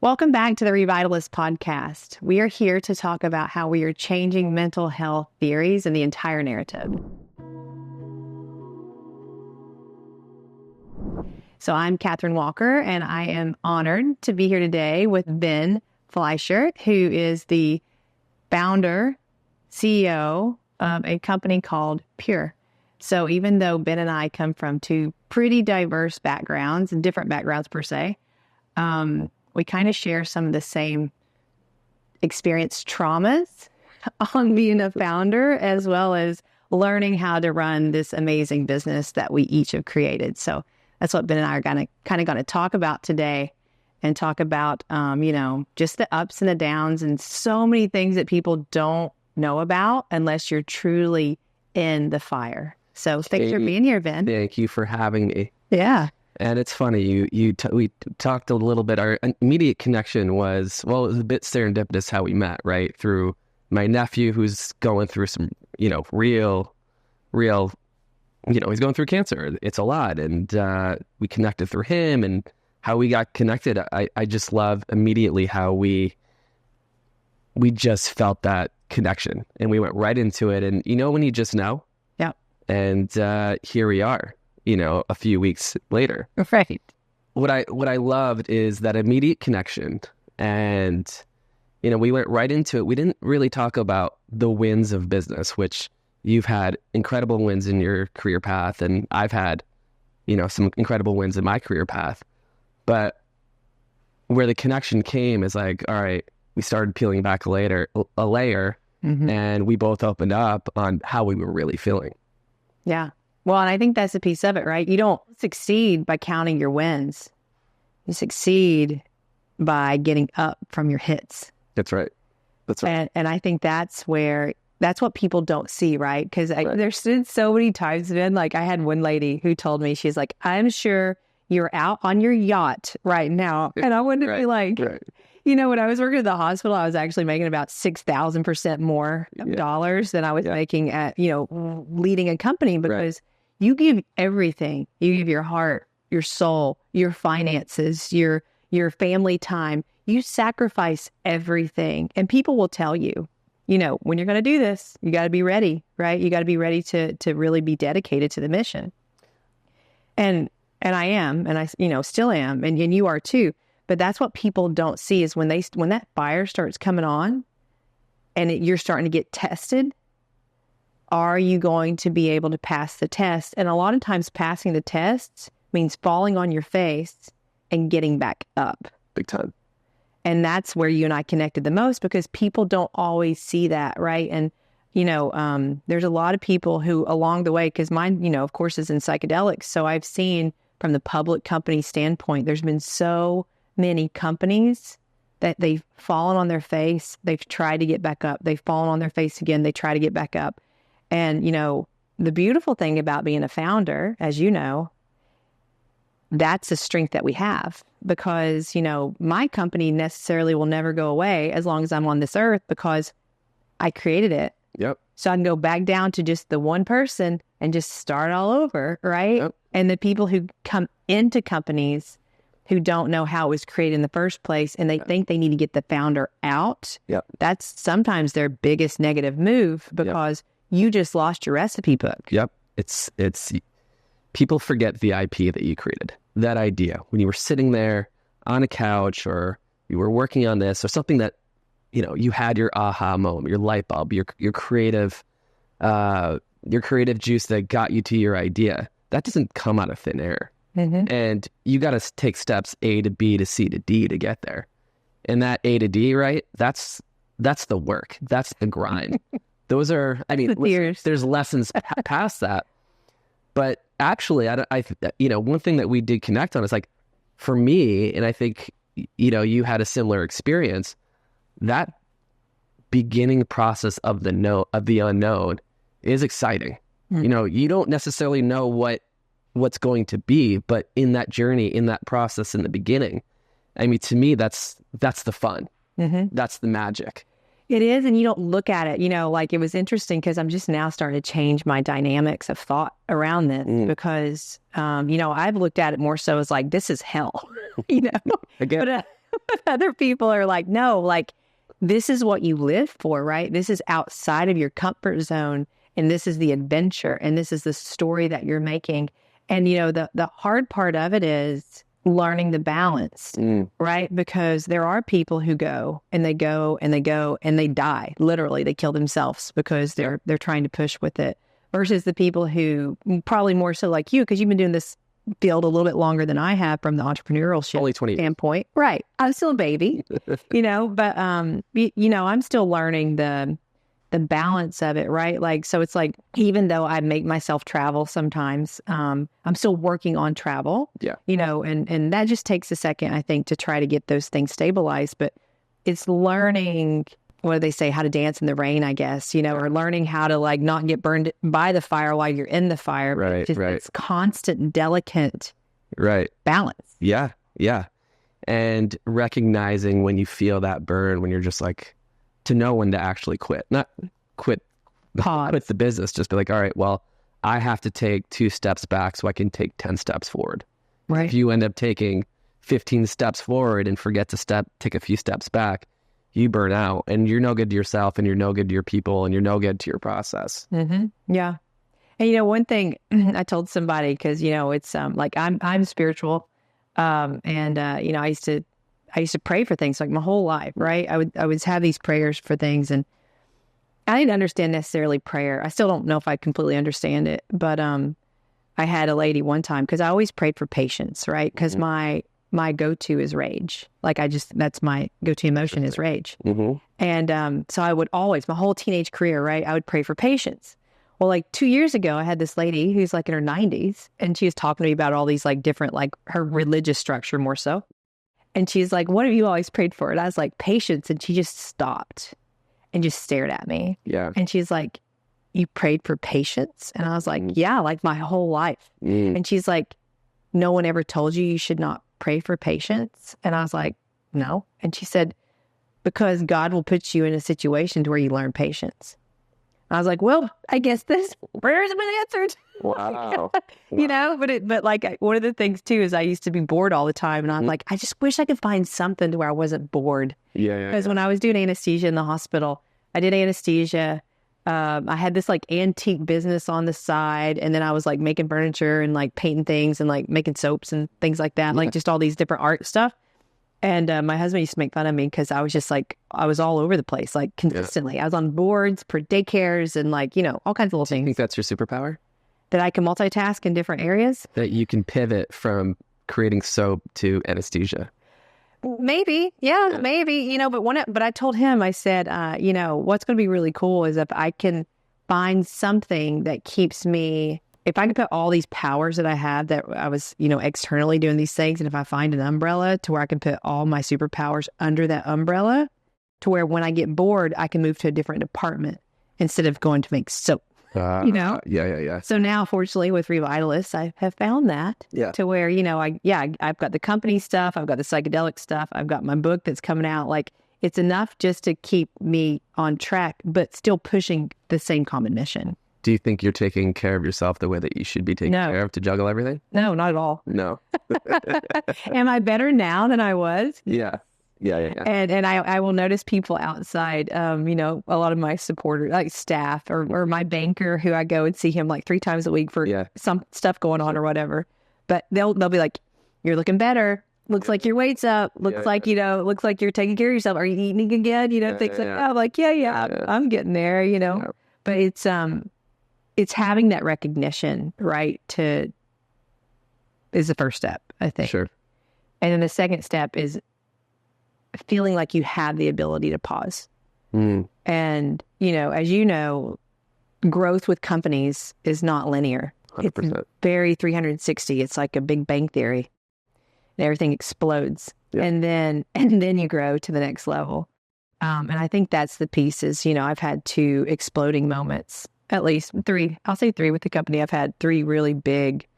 Welcome back to the Revitalist podcast. We are here to talk about how we are changing mental health theories and the entire narrative. So I'm Kathryn Walker, and I am honored to be here today with Ben Fleisher, who is the founder, CEO of a company called Pure. So even though Ben and I come from two pretty diverse backgrounds and different backgrounds per se, we kind of share some of the same experienced traumas on being a founder, as well as learning how to run this amazing business that we each have created. So that's what Ben and I are going to talk about today, and talk about, just the ups and the downs and so many things that people don't know about unless you're truly in the fire. So thanks for being here, Ben. Thank you for having me. Yeah. And it's funny, we talked a little bit, our immediate connection was, it was a bit serendipitous how we met, right? Through my nephew who's going through some, real, he's going through cancer. It's a lot. And we connected through him, and how we got connected. I just love immediately how we just felt that connection, and we went right into it. And when you just know? Yeah. And here we are. A few weeks later. Right. What I loved is that immediate connection, and we went right into it. We didn't really talk about the wins of business, which you've had incredible wins in your career path, and I've had some incredible wins in my career path. But where the connection came is like, all right, we started peeling back a layer, mm-hmm. and we both opened up on how we were really feeling. Yeah. Well, and I think that's a piece of it, right? You don't succeed by counting your wins. You succeed by getting up from your hits. That's right. And I think that's what people don't see, right? Because there's been so many times, like I had one lady who told me, she's like, I'm sure you're out on your yacht right now. And I wanted to be like, when I was working at the hospital, I was actually making about 6,000% more dollars than I was making at, leading a company, because you give everything. You give your heart, your soul, your finances, your family time. You sacrifice everything. And people will tell you, when you're going to do this, you got to be ready, right? You got to be ready to really be dedicated to the mission. And I am, and I, still am, and you are too. But that's what people don't see, is when that fire starts coming on and you're starting to get tested, are you going to be able to pass the test? And a lot of times passing the tests means falling on your face and getting back up. Big time. And that's where you and I connected the most, because people don't always see that, right? And, there's a lot of people who along the way, because mine, of course, is in psychedelics. So I've seen from the public company standpoint, there's been so many companies that they've fallen on their face. They've tried to get back up. They've fallen on their face again. They try to get back up. And, the beautiful thing about being a founder, as you know, that's a strength that we have, because, my company necessarily will never go away as long as I'm on this earth, because I created it. Yep. So I can go back down to just the one person and just start all over, right? Yep. And the people who come into companies who don't know how it was created in the first place, and they think they need to get the founder out. Yep. That's sometimes their biggest negative move, because you just lost your recipe book. Yep. It's people forget the IP that you created, that idea when you were sitting there on a couch, or you were working on this, or something that, you had your aha moment, your light bulb, your creative juice that got you to your idea. That doesn't come out of thin air. Mm-hmm. And you got to take steps A to B to C to D to get there. And that A to D, right? That's the work. That's the grind. Those are, there's lessons past that. But actually, one thing that we did connect on is, like, for me, and I think, you had a similar experience, that beginning process of the unknown is exciting. Mm-hmm. You don't necessarily know what's going to be, but in that journey, in that process, in the beginning, to me, that's the fun. Mm-hmm. That's the magic. It is, and you don't look at it, like, it was interesting, because I'm just now starting to change my dynamics of thought around this, because, I've looked at it more so as like, this is hell, Again. Other people are like, no, like this is what you live for, right? This is outside of your comfort zone. And this is the adventure. And this is the story that you're making. And, you know, the hard part of it is learning the balance, right? Because there are people who go and they go and they go and they die. Literally, they kill themselves because they're trying to push with it. Versus the people who probably more so like you, because you've been doing this field a little bit longer than I have from the entrepreneurship Only 20 standpoint. Right. I'm still a baby, you know, but, you know, I'm still learning the balance of it, right? Like, so it's like, even though I make myself travel sometimes, I'm still working on travel, you know, and that just takes a second, I think, to try to get those things stabilized. But it's learning, what do they say, how to dance in the rain, I guess, you know, or learning how to like not get burned by the fire while you're in the fire. Right, just, right. It's constant, delicate balance. Yeah, yeah. And recognizing when you feel that burn, when you're just like, to know when to actually quit, not quit the business, just be like, all right, well, I have to take 2 steps back so I can take 10 steps forward. Right. If you end up taking 15 steps forward and forget to take a few steps back, you burn out and you're no good to yourself and you're no good to your people and you're no good to your process. Mm-hmm. Yeah. And, you know, one thing I told somebody, because, you know, it's like I'm spiritual. And, you know, I used to pray for things like my whole life, right? I would have these prayers for things, and I didn't understand necessarily prayer. I still don't know if I completely understand it, but I had a lady one time, because I always prayed for patience, right? Because my go-to is rage. Like that's my go-to emotion is rage. And so I would always, my whole teenage career, right, I would pray for patience. Well, like 2 years ago, I had this lady who's like in her 90s, and she was talking to me about all these like different, like her religious structure more so. And she's like, what have you always prayed for? And I was like, patience. And she just stopped and just stared at me. Yeah. And she's like, you prayed for patience? And I was like, yeah, like my whole life. And she's like, no one ever told you should not pray for patience? And I was like, no. And she said, because God will put you in a situation to where you learn patience. I was like, well, I guess this prayer has been answered. Wow. You know, but like one of the things too is I used to be bored all the time, and I'm like, I just wish I could find something to where I wasn't bored. Yeah. Because when I was doing anesthesia in the hospital, I did anesthesia. I had this like antique business on the side, and then I was like making furniture and like painting things and like making soaps and things like that, like just all these different art stuff. And my husband used to make fun of me because I was just like, I was all over the place, like consistently. I was on boards for daycares and like, you know, all kinds of little things. Do you think that's your superpower? That I can multitask in different areas? That you can pivot from creating soap to anesthesia? Maybe. Yeah, maybe, you know, but I told him, I said, you know, what's going to be really cool is if I can find something that keeps me, if I can put all these powers that I have that I was, you know, externally doing these things. And if I find an umbrella to where I can put all my superpowers under that umbrella, to where when I get bored, I can move to a different department instead of going to make soap, you know? Yeah. So now, fortunately, with Revitalists, I have found that to where, you know, I've got the company stuff. I've got the psychedelic stuff. I've got my book that's coming out. Like, it's enough just to keep me on track, but still pushing the same common mission. Do you think you're taking care of yourself the way that you should be taking care of to juggle everything? No, not at all. No. Am I better now than I was? Yeah. And I will notice people outside, you know, a lot of my supporters, like staff or my banker, who I go and see him like 3 times a week for some stuff going on or whatever. But they'll be like, you're looking better. Looks like your weight's up. Looks like, you know, looks like you're taking care of yourself. Are you eating again? You know, things like that. I'm like, I'm getting there, you know. Yeah. But it's having that recognition, right, is the first step, I think. Sure. And then the second step is feeling like you have the ability to pause. And, you know, as you know, growth with companies is not linear. 100%. It's very 360. It's like a Big Bang Theory. And everything explodes. Yeah. And then you grow to the next level. And I think that's the piece is, you know, I've had 2 exploding moments. At least 3. I'll say 3 with the company. I've had 3 really big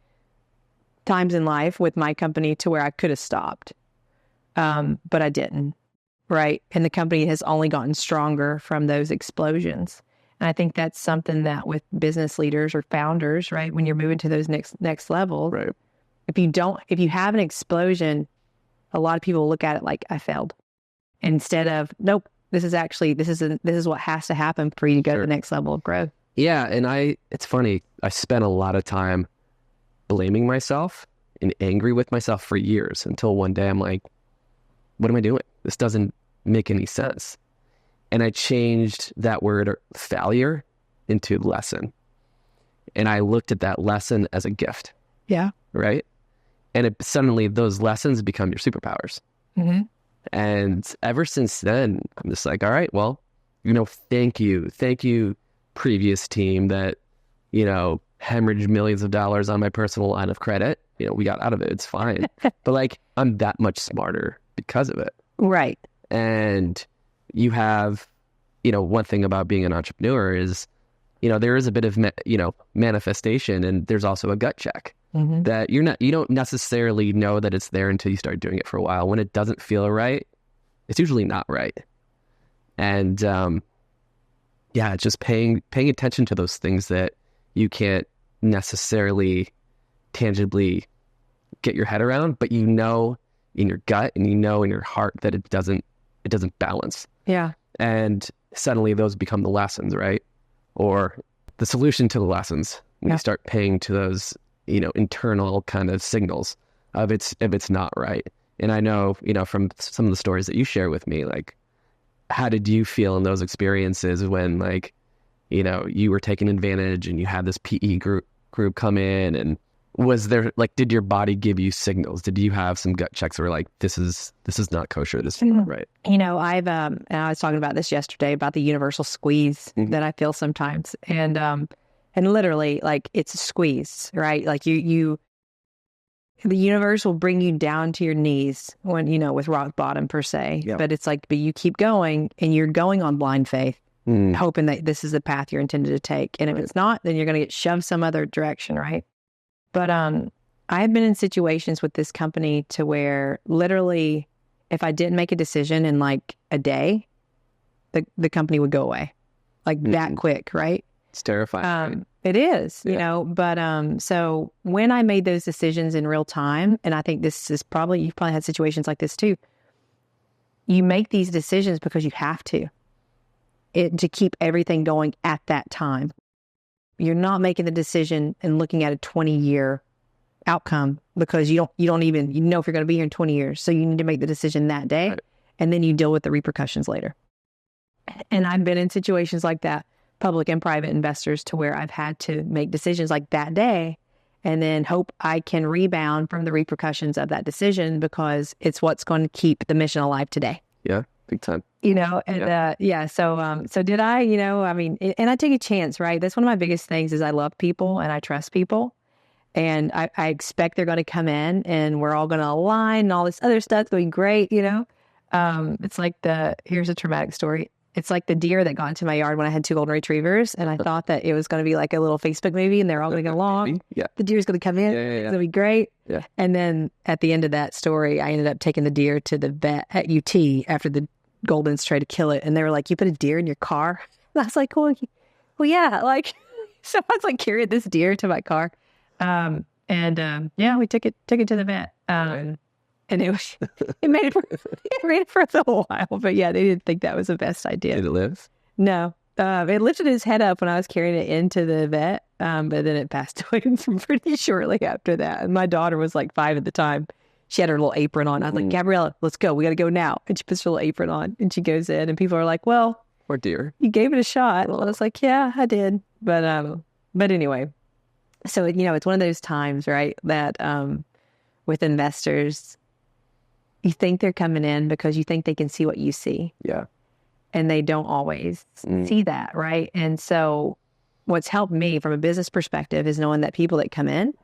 times in life with my company to where I could have stopped. But I didn't. Right. And the company has only gotten stronger from those explosions. And I think that's something that with business leaders or founders, right, when you're moving to those next levels, right, if you have an explosion, a lot of people look at it like I failed instead of, nope, this is what has to happen for you to go to the next level of growth. Yeah. And it's funny. I spent a lot of time blaming myself and angry with myself for years until one day I'm like, what am I doing? This doesn't make any sense. And I changed that word failure into lesson. And I looked at that lesson as a gift. Yeah. Right. And suddenly those lessons become your superpowers. Mm-hmm. And ever since then, I'm just like, all right, well, thank you, previous team that, hemorrhaged millions of dollars on my personal line of credit. We got out of it. It's fine. But like, I'm that much smarter because of it. Right. And you have, one thing about being an entrepreneur is, there is a bit of, manifestation, and there's also a gut check that you don't necessarily know that it's there until you start doing it for a while. When it doesn't feel right, it's usually not right. And, it's just paying attention to those things that you can't necessarily tangibly get your head around, but in your gut and in your heart that it doesn't balance. Yeah. And suddenly those become the lessons, right? Or the solution to the lessons when you start paying to those, internal kind of signals of if it's not right. And I know, from some of the stories that you share with me, like, how did you feel in those experiences when, like, you were taken advantage and you had this PE group come in, and was there, like, did your body give you signals? Did you have some gut checks where like, this is not kosher, this is not right? I've and I was talking about this yesterday about the universal squeeze that I feel sometimes, and literally, like, it's a squeeze, right? Like the universe will bring you down to your knees when, with rock bottom per se. Yep. But it's like, but you keep going, and you're going on blind faith, hoping that this is the path you're intended to take. And if it's not, then you're going to get shoved some other direction, right? But I've been in situations with this company to where literally, if I didn't make a decision in like a day, the company would go away, like that quick, right? It's terrifying. It is, but so when I made those decisions in real time, and I think you've probably had situations like this too, you make these decisions because you have to keep everything going at that time. You're not making the decision and looking at a 20-year outcome because you don't even if you're going to be here in 20 years. So you need to make the decision that day, right, and then you deal with the repercussions later. And I've been in situations like that, public and private investors, to where I've had to make decisions like that day and then hope I can rebound from the repercussions of that decision because it's what's going to keep the mission alive today. Yeah, big time. So did I, and I take a chance, right? That's one of my biggest things is I love people and I trust people. And I expect they're going to come in and we're all going to align and all this other stuff's going great, It's like here's a traumatic story. It's like the deer that got into my yard when I had 2 golden retrievers, and I thought that it was going to be like a little Facebook movie and they're all going to get along. Yeah. The deer's going to come in. It's going to be great. Yeah. And then at the end of that story, I ended up taking the deer to the vet at UT after the Goldens tried to kill it. And they were like, you put a deer in your car? And I was like, well yeah. Like, so I was like carrying this deer to my car. We took it to the vet. And it made it for a little while, but yeah, they didn't think that was the best idea. Did it live? No. It lifted its head up when I was carrying it into the vet, but then it passed away pretty shortly after that. And my daughter was like 5 at the time. She had her little apron on. I was like, Gabriella, let's go. We got to go now. And she puts her little apron on and she goes in and people are like, well, poor dear. You gave it a shot. Well, I was like, yeah, I did. But anyway, so, it's one of those times, right, that with investors, you think they're coming in because you think they can see what you see. Yeah. And they don't always see that, right? And so what's helped me from a business perspective is knowing that people that come in,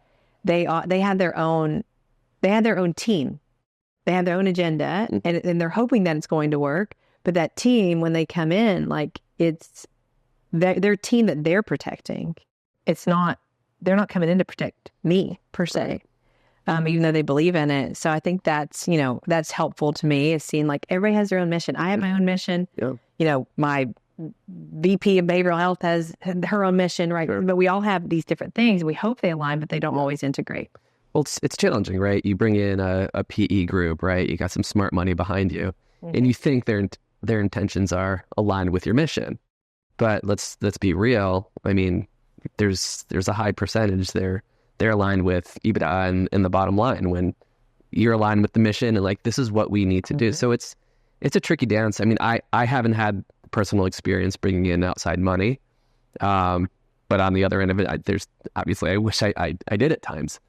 they have their own team. They have their own agenda and they're hoping that it's going to work. But that team, when they come in, like it's their team that they're protecting. They're not coming in to protect me per se. Even though they believe in it. So I think that's helpful to me is seeing like everybody has their own mission. I have my own mission. Yeah. My VP of behavioral health has her own mission, right? Sure. But we all have these different things. We hope they align, but they don't always integrate. Well, it's challenging, right? You bring in a PE group, right? You got some smart money behind you, and you think their intentions are aligned with your mission. But let's be real. I mean, there's a high percentage they're aligned with EBITDA and the bottom line, when you're aligned with the mission and like, this is what we need to do. So it's a tricky dance. I mean, I haven't had personal experience bringing in outside money, but on the other end of it, there's obviously, I wish I did at times.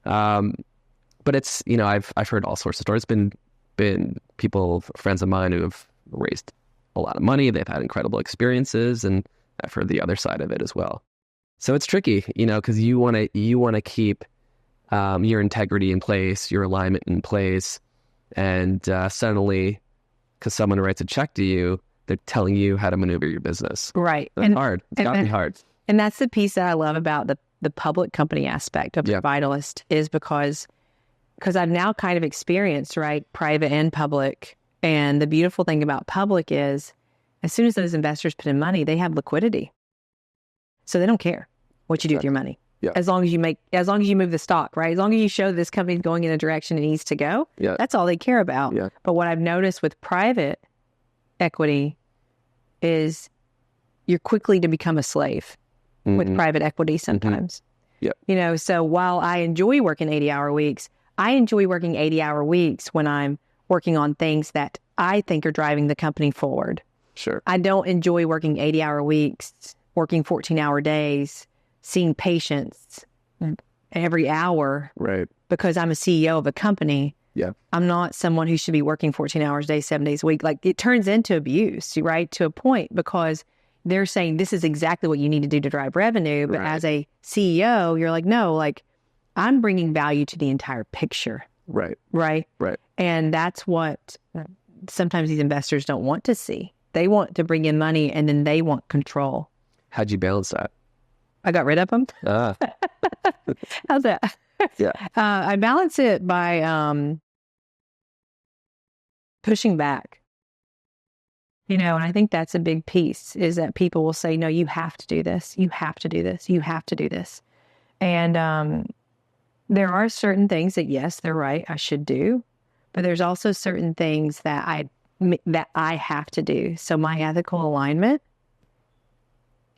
But it's, I've heard all sorts of stories. Been people, friends of mine, who have raised a lot of money. They've had incredible experiences, and I've heard the other side of it as well. So it's tricky, because you want to keep your integrity in place, your alignment in place, and suddenly, because someone writes a check to you, they're telling you how to maneuver your business. Right. That's hard. It's got to be hard. And that's the piece that I love about the public company aspect of Vitalist, is because I've now kind of experienced, right, private and public. And the beautiful thing about public is, as soon as those investors put in money, they have liquidity. So they don't care what you do with your money. Yeah. As long as you move the stock, right? As long as you show this company's going in a direction it needs to go, that's all they care about. Yeah. But what I've noticed with private equity is you're quickly to become a slave with private equity sometimes. Yeah. So while I enjoy working 80-hour weeks, I enjoy working 80-hour weeks when I'm working on things that I think are driving the company forward. Sure. I don't enjoy working 80-hour weeks, working 14-hour days, seeing patients every hour. Right. Because I'm a CEO of a company. Yeah. I'm not someone who should be working 14 hours a day, 7 days a week. Like, it turns into abuse, right? To a point, because they're saying this is exactly what you need to do to drive revenue. But as a CEO, you're like, no, like, I'm bringing value to the entire picture. Right. Right. Right. And that's what sometimes these investors don't want to see. They want to bring in money, and then they want control. How'd you balance that? I got rid of them. How's that? Yeah. I balance it by pushing back. And I think that's a big piece, is that people will say, no, you have to do this. You have to do this. You have to do this. And there are certain things that, yes, they're right, I should do. But there's also certain things that I have to do. So my ethical alignment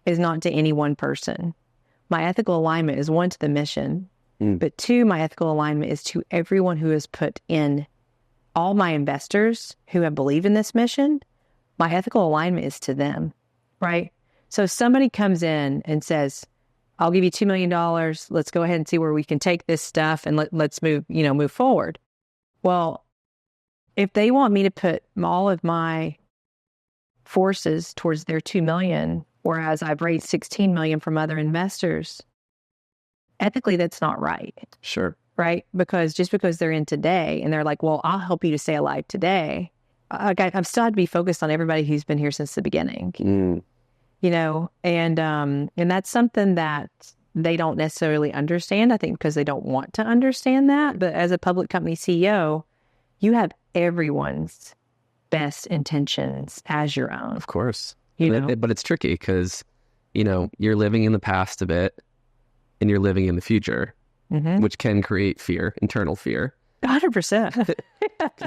is not to any one person. My ethical alignment is, one, to the mission. But two, my ethical alignment is to everyone who has put in, all my investors who have believed in this mission. My ethical alignment is to them, right? So if somebody comes in and says, I'll give you $2 million. Let's go ahead and see where we can take this stuff, and let's move forward. Well, if they want me to put all of my forces towards their $2 million, whereas I've raised $16 million from other investors, ethically, that's not right. Sure. Right? Because just because they're in today and they're like, well, I'll help you to stay alive today. I've still had to be focused on everybody who's been here since the beginning. And that's something that they don't necessarily understand, I think, because they don't want to understand that. But as a public company CEO, you have everyone's best intentions as your own. Of course. But it's tricky because, you're living in the past a bit and you're living in the future, which can create fear, internal fear. 100%.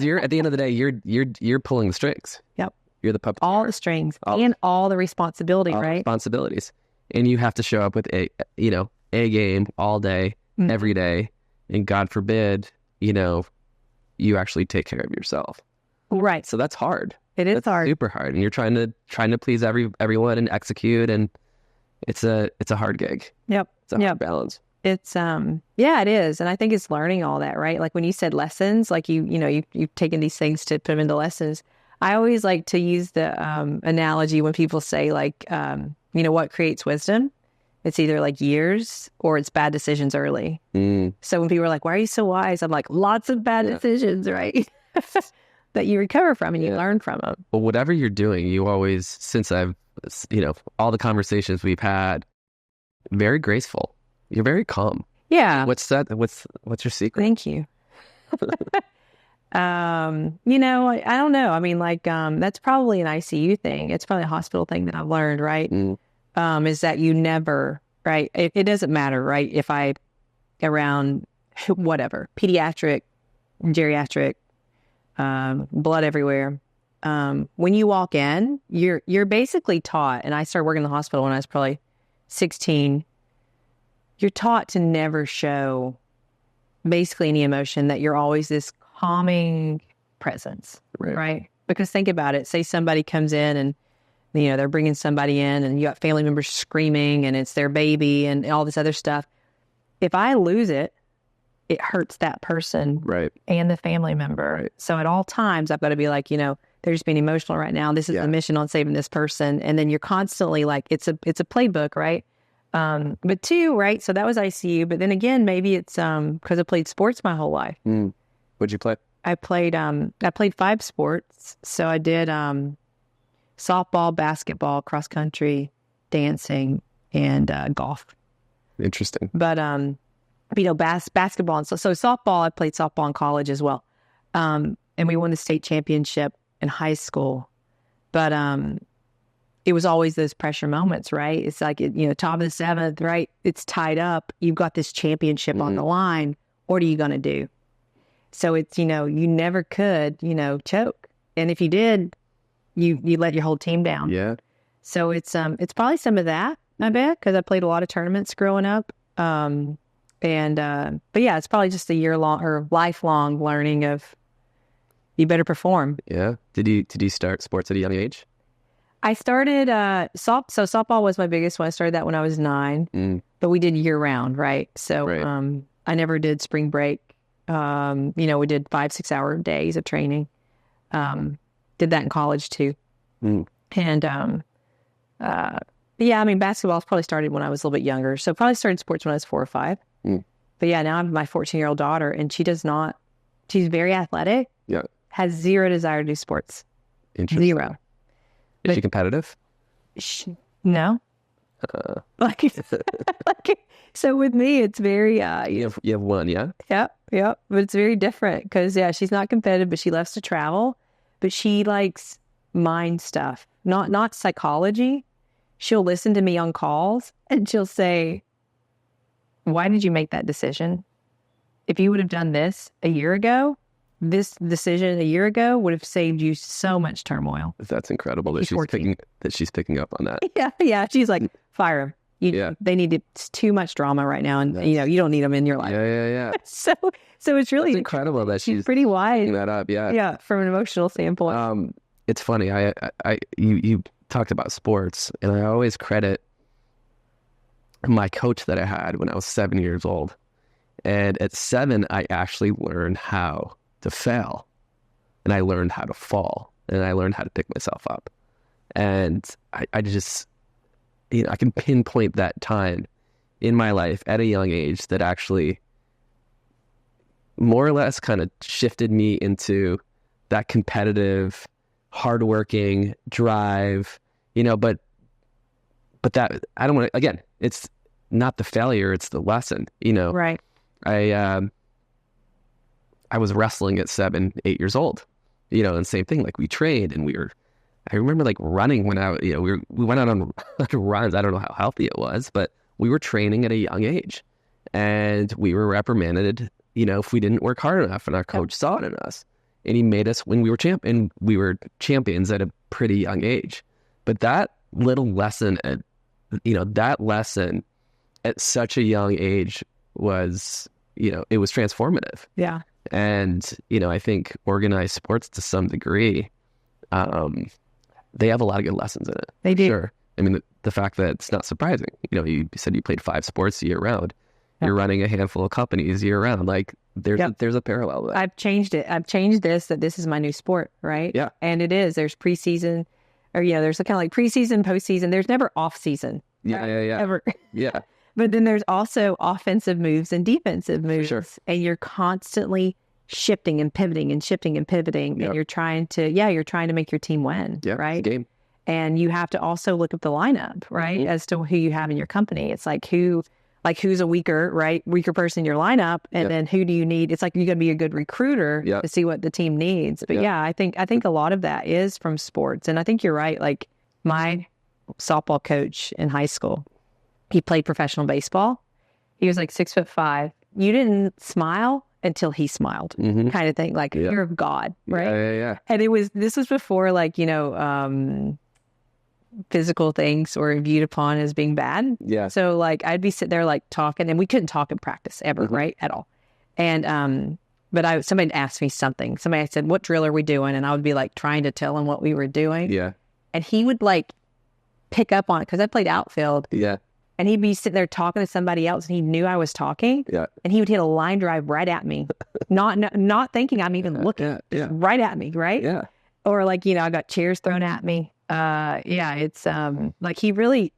You're, at the end of the day, you're pulling the strings. Yep. You're the puppet. All the strings and all the responsibility, all right? Responsibilities. And you have to show up with a game all day, every day. And God forbid, you actually take care of yourself. Right. So that's hard. That's hard. Super hard. And you're trying to please everyone and execute. And it's a hard gig. Yep. It's a hard balance. It's it is. And I think it's learning all that, right? Like when you said lessons, like you've taken these things to put them into lessons. I always like to use the analogy when people say like, what creates wisdom? It's either like years or it's bad decisions early. So when people are like, why are you so wise? I'm like, lots of bad decisions, right? That you recover from and you learn from them. Well, whatever you're doing, you always, since I've, all the conversations we've had, very graceful. You're very calm. Yeah. What's your secret? Thank you. I don't know. I mean, like, that's probably an ICU thing. It's probably a hospital thing that I've learned, right? Is that you never, right? It doesn't matter, right? If I around whatever, pediatric, geriatric, blood everywhere. When you walk in, you're basically taught, and I started working in the hospital when I was probably 16. You're taught to never show basically any emotion, that you're always this calming presence, right? Because think about it. Say somebody comes in and, they're bringing somebody in and you got family members screaming and it's their baby and all this other stuff. If I lose it, it hurts that person and the family member. Right. So at all times, I've got to be like, they're just being emotional right now. This is the mission on saving this person. And then you're constantly like, it's a playbook, right? But two, right? So that was ICU. But then again, maybe it's because I played sports my whole life. What'd you play? I played 5 sports. So I did softball, basketball, cross country, dancing, and golf. Interesting. But basketball and so softball. I played softball in college as well, and we won the state championship in high school. But it was always those pressure moments, right? It's like top of the 7th, right? It's tied up. You've got this championship on the line. What are you going to do? So it's you never could choke, and if you did, you let your whole team down. Yeah. So it's probably some of that, I bet, because I played a lot of tournaments growing up. But yeah, it's probably just a year-long or lifelong learning of you better perform. Yeah. Did you start sports at a young age? I started softball was my biggest one. I started that when I was 9, but we did year-round, right? So I never did spring break. We did 5-6 hour days of training. Did that in college too. And basketball probably started when I was a little bit younger. So probably started sports when I was 4 or 5. But yeah, now I have my 14-year-old daughter, and she's very athletic. Yeah. Has zero desire to do sports. Interesting. Zero. Is she competitive? No. So with me, it's very... you have one, yeah? Yeah. But it's very different because, she's not competitive, but she loves to travel. But she likes mind stuff, not psychology. She'll listen to me on calls and she'll say, why did you make that decision? If you would have done this a year ago, this decision a year ago would have saved you so much turmoil. That's incredible that she's picking up on that. Yeah. She's like, fire them. They need it's too much drama right now, and you don't need them in your life. Yeah. So it's really incredible that she's pretty wise. Picking that up. Yeah, from an emotional standpoint. It's funny. You talked about sports, and I always credit my coach that I had when I was 7 years old. And at 7, I actually learned how to fail, and I learned how to fall, and I learned how to pick myself up. And I just, I can pinpoint that time in my life at a young age that actually more or less kind of shifted me into that competitive, hardworking drive, but that, I don't want to, again, it's not the failure, it's the lesson, Right. I was wrestling at 7, 8 years old, and same thing, like we trained and I remember like running when we went out on runs. I don't know how healthy it was, but we were training at a young age, and we were reprimanded, if we didn't work hard enough, and our coach saw it in us, and he made us when we were champions at a pretty young age. But that little lesson that lesson at such a young age was, it was transformative. Yeah. And, I think organized sports to some degree, they have a lot of good lessons in it. They do. Sure. I mean, the fact that it's not surprising. You said you played 5 sports year round. Yep. You're running a handful of companies year round. Like there's a parallel there. I've changed it. I've changed that this is my new sport, right? Yeah. And it is. There's preseason, or there's kind of like preseason, postseason. There's never off season. Yeah. Ever. Yeah. But then there's also offensive moves and defensive moves. Sure. And you're constantly shifting and pivoting and shifting and pivoting. Yep. And you're trying to make your team win. Yep. Right. Game. And you have to also look at the lineup, right? Mm-hmm. As to who you have in your company. It's like who's a weaker person in your lineup, and then who do you need? It's like you got to be a good recruiter to see what the team needs. But I think a lot of that is from sports. And I think you're right. Like my softball coach in high school, he played professional baseball. He was like 6'5", you didn't smile until he smiled, kind of thing, like fear of God, right? Yeah. And this was before, like, physical things were viewed upon as being bad. Yeah. So like I'd be sitting there like talking, and we couldn't talk in practice ever, right? At all. And but somebody asked me something. Somebody said, "What drill are we doing?" And I would be like trying to tell him what we were doing. Yeah. And he would like pick up on it because I played outfield. Yeah. And he'd be sitting there talking to somebody else, and he knew I was talking. Yeah. And he would hit a line drive right at me, not thinking I'm even looking. Yeah. Right at me, right? Yeah. Or like, I got chairs thrown at me. It's like he really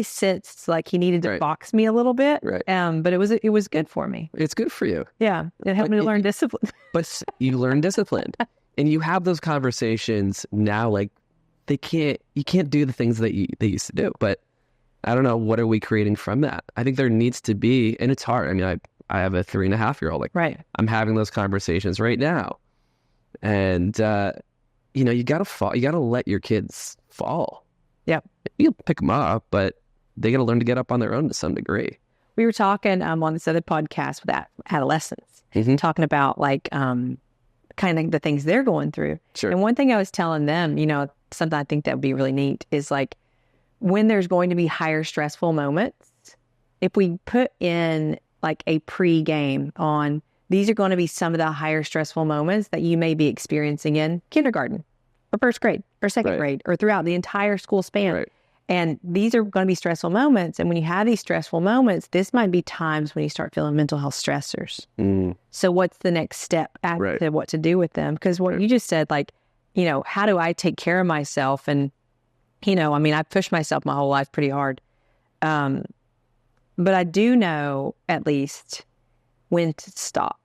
sensed like he needed to box me a little bit. Right. But it was good for me. It's good for you. Yeah. It helped me to learn discipline. But you learn discipline. And you have those conversations now, like you can't do the things that they used to do. But I don't know, what are we creating from that? I think there needs to be, and it's hard. I mean, I have a 3.5-year-old. Like, right. I'm having those conversations right now. And you gotta fall. You gotta let your kids fall. Yeah, you pick them up, but they gotta learn to get up on their own to some degree. We were talking on this other podcast with adolescents, talking about like kind of the things they're going through. Sure. And one thing I was telling them, something I think that would be really neat is like when there's going to be higher stressful moments, if we put in like a pre-game on. These are going to be some of the higher stressful moments that you may be experiencing in kindergarten or first grade or second grade or throughout the entire school span. Right. And these are going to be stressful moments. And when you have these stressful moments, this might be times when you start feeling mental health stressors. So what's the next step after what to do with them? Because what you just said, like, how do I take care of myself? And, I mean, I've pushed myself my whole life pretty hard. But I do know at least when to stop.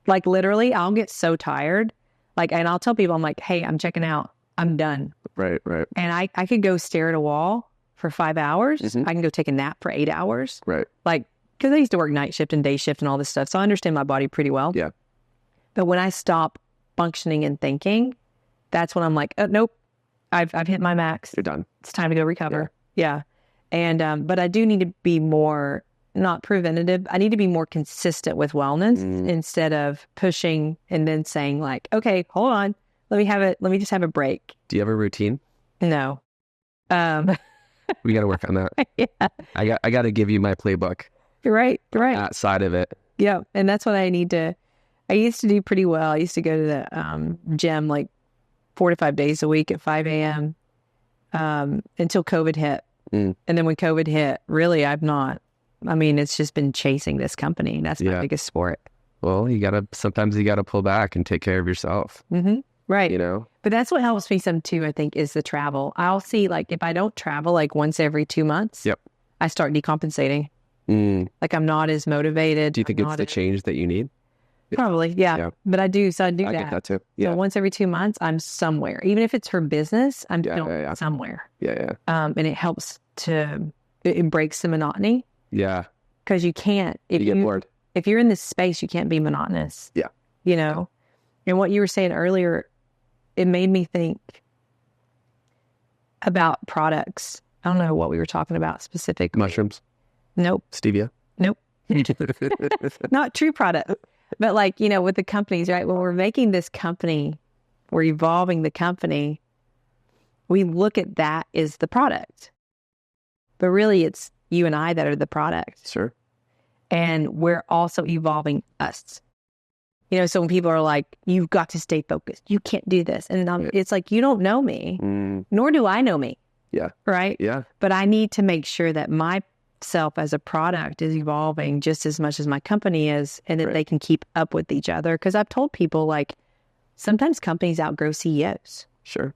Like literally I'll get so tired, like, and I'll tell people, I'm like, hey, I'm checking out, I'm done. Right. And I could go stare at a wall for 5 hours. I can go take a nap for 8 hours. Right. Like, because I used to work night shift and day shift and all this stuff, so I understand my body pretty well. Yeah. But when I stop functioning and thinking, that's when I'm like, oh, nope, I've hit my max. You're done. It's time to go recover. Yeah. And but I do need to be more, not preventative. I need to be more consistent with wellness instead of pushing and then saying like, okay, hold on. Let me just have a break. Do you have a routine? No. We got to work on that. Yeah. I got to give you my playbook. You're right. That side of it. Yeah. And that's what I used to do pretty well. I used to go to the gym like 4 to 5 days a week at 5 a.m. Until COVID hit. And then when COVID hit, really, it's just been chasing this company. That's my biggest sport. Well, sometimes you gotta pull back and take care of yourself. Right. But that's what helps me some too, I think, is the travel. I'll see, like, if I don't travel like once every 2 months, I start decompensating. Like I'm not as motivated. Do you think it's the change that you need? Probably, yeah. But I do that. I get that too. Yeah. So once every 2 months, I'm somewhere. Even if it's for business, I'm somewhere. Yeah. And it helps it breaks the monotony. Yeah. Because you can't. You get bored. If you're in this space, you can't be monotonous. Yeah. And what you were saying earlier, it made me think about products. I don't know what we were talking about specifically. Mushrooms? Nope. Stevia? Nope. Not true product. But like, with the companies, right? When we're making this company, we're evolving the company, we look at that as the product. But really, it's you and I that are the product. Sure. And we're also evolving us. So when people are like, you've got to stay focused. You can't do this. And it's like, you don't know me, nor do I know me. Yeah. Right? Yeah. But I need to make sure that myself as a product is evolving just as much as my company is, and that they can keep up with each other. Because I've told people, like, sometimes companies outgrow CEOs. Sure.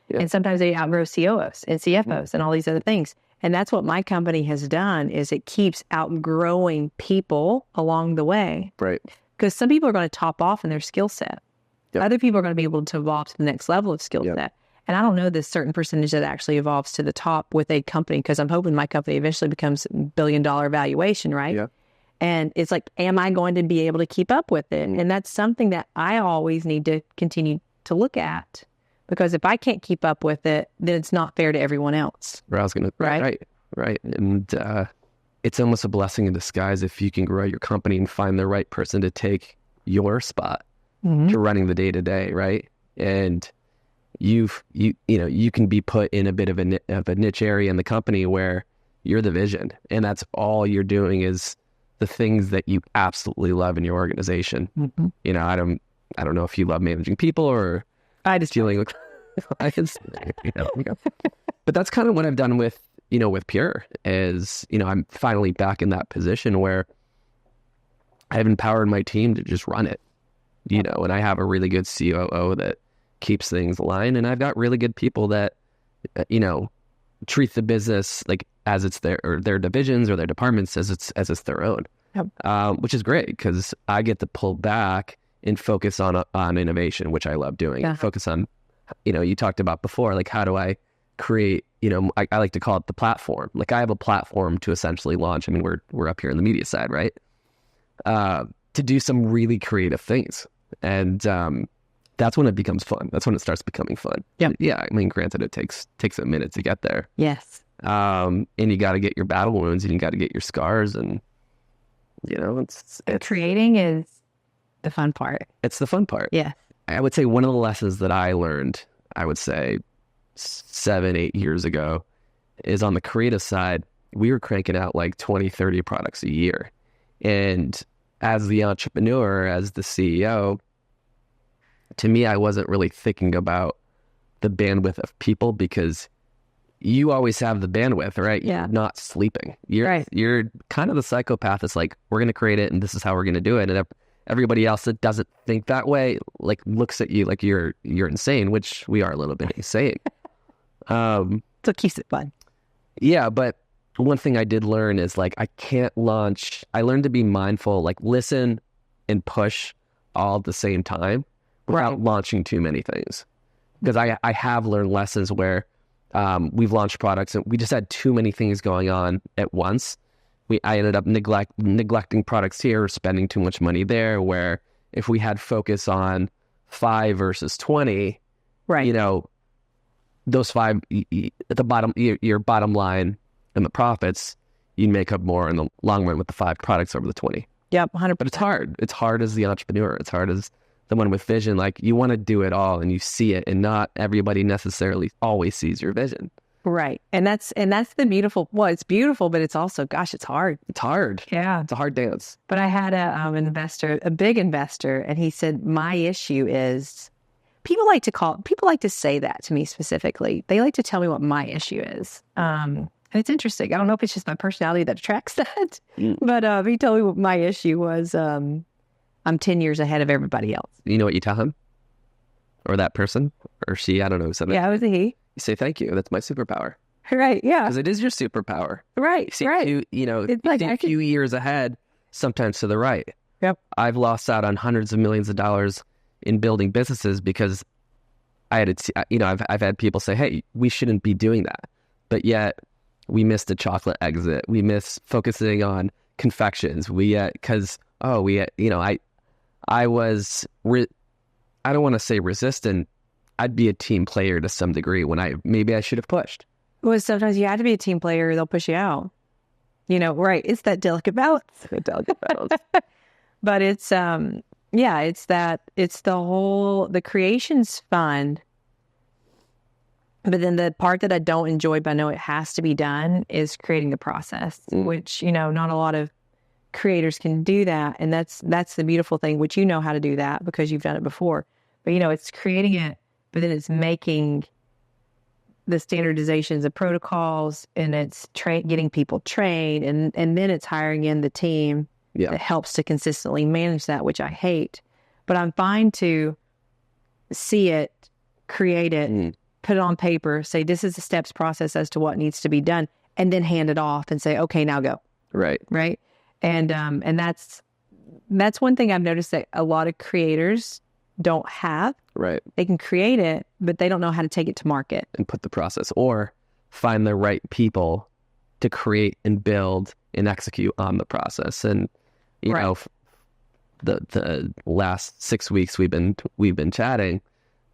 Yeah. And sometimes they outgrow COOs and CFOs and all these other things. And that's what my company has done, is it keeps outgrowing people along the way. Right. Because some people are going to top off in their skill set. Yep. Other people are going to be able to evolve to the next level of skill set. And I don't know this certain percentage that actually evolves to the top with a company, because I'm hoping my company eventually becomes $1 billion valuation, right? Yeah. And it's like, am I going to be able to keep up with it? And that's something that I always need to continue to look at. Because if I can't keep up with it, then it's not fair to everyone else. Right. And it's almost a blessing in disguise if you can grow your company and find the right person to take your spot to running the day to day, right? And you can be put in a bit of a niche area in the company where you're the vision, and that's all you're doing is the things that you absolutely love in your organization. You know, I don't know if you love managing people or I just dealing with clients, but that's kind of what I've done with Pure is, I'm finally back in that position where I've empowered my team to just run it, and I have a really good COO that keeps things aligned, and I've got really good people that, treat the business like as it's their divisions or their departments as it's their own, which is great because I get to pull back and focus on innovation, which I love doing. Focus on, you talked about before, like how do I create, I like to call it the platform. Like I have a platform to essentially launch. I mean, we're up here in the media side, right? To do some really creative things, and that's when it becomes fun. That's when it starts becoming fun. Yeah. I mean, granted, it takes a minute to get there. Yes. And you got to get your battle wounds, and you got to get your scars, and it's creating is the fun part. It's the fun part. Yeah. I would say one of the lessons that I learned, I would say 7-8 years ago, is on the creative side, we were cranking out like 20, 30 products a year. And as the entrepreneur, as the CEO, to me, I wasn't really thinking about the bandwidth of people because you always have the bandwidth, right? Yeah. You're not sleeping. You're kind of the psychopath that's like, we're going to create it and this is how we're going to do it. And everybody else that doesn't think that way, like looks at you like you're insane, which we are a little bit insane. So it keeps it fun. Yeah. But one thing I did learn is like, I learned to be mindful, like listen and push all at the same time without launching too many things. Because I have learned lessons where we've launched products and we just had too many things going on at once. I ended up neglecting products here, spending too much money there, where if we had focus on 5 versus 20, those 5, at the bottom, your bottom line and the profits, you'd make up more in the long run with the 5 products over the 20. Yep, 100%. But it's hard. It's hard as the entrepreneur. It's hard as the one with vision. Like you want to do it all and you see it, and not everybody necessarily always sees your vision. Right. And that's the beautiful, well, it's beautiful, but it's also, gosh, it's hard. It's hard. Yeah. It's a hard dance. But I had a big investor, and he said, my issue is, people like to say that to me specifically. They like to tell me what my issue is. And it's interesting. I don't know if it's just my personality that attracts that, but he told me what my issue was. I'm 10 years ahead of everybody else. You know what you tell him? Or that person? Or she? I don't know. Something. Yeah, it was a he. You say, thank you. That's my superpower. Right, yeah. Because it is your superpower. Right, You see, right. it's like a few years ahead, sometimes to the right. Yep. I've lost out on hundreds of millions of dollars in building businesses because I've had people say, hey, we shouldn't be doing that. But yet we missed a chocolate exit. We miss focusing on confections. I don't want to say resistant. I'd be a team player to some degree when maybe I should have pushed. Well, sometimes you have to be a team player or they'll push you out. Right. It's that delicate balance. But it's, it's the creation's fun. But then the part that I don't enjoy, but I know it has to be done, is creating the process, which, not a lot of creators can do that. And that's the beautiful thing, which how to do that because you've done it before. But, it's creating it, but then it's making the standardizations of protocols, and it's getting people trained, and then it's hiring in the team that helps to consistently manage that, which I hate. But I'm fine to see it, create it, put it on paper, say this is the steps process as to what needs to be done, and then hand it off and say, okay, now go. Right. Right. And that's one thing I've noticed that a lot of creators don't have. Right. They can create it, but they don't know how to take it to market and put the process, or find the right people to create and build and execute on the process. And the last 6 weeks we've been chatting.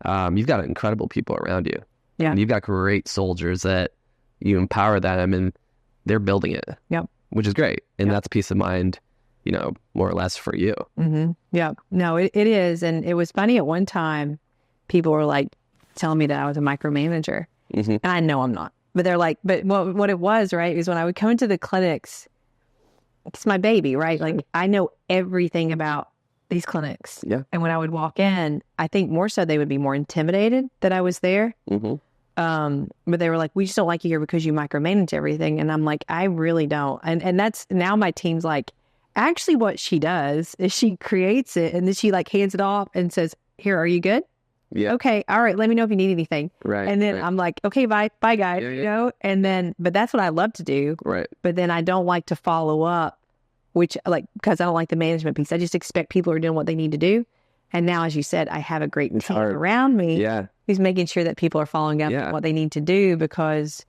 You've got incredible people around you. Yeah. And you've got great soldiers that you empower them, and they're building it. Yep. which is great. And that's peace of mind, more or less for you. Yeah, no, it is. And it was funny at one time, people were like telling me that I was a micromanager. And I know I'm not. But they're like, but what it was, right, is when I would come into the clinics, it's my baby, right? Like, I know everything about these clinics. Yeah. And when I would walk in, I think more so they would be more intimidated that I was there. But they were like, we just don't like you here because you micromanage everything. And I'm like, I really don't. And that's now my team's like, actually what she does is she creates it and then she like hands it off and says, here, are you good? Yeah. Okay. All right. Let me know if you need anything. Right. And then I'm like, okay, bye guys, and then, but that's what I love to do. Right. But then I don't like to follow up, which because I don't like the management piece. I just expect people are doing what they need to do. And now, as you said, I have a great team around me who's making sure that people are following up on what they need to do, because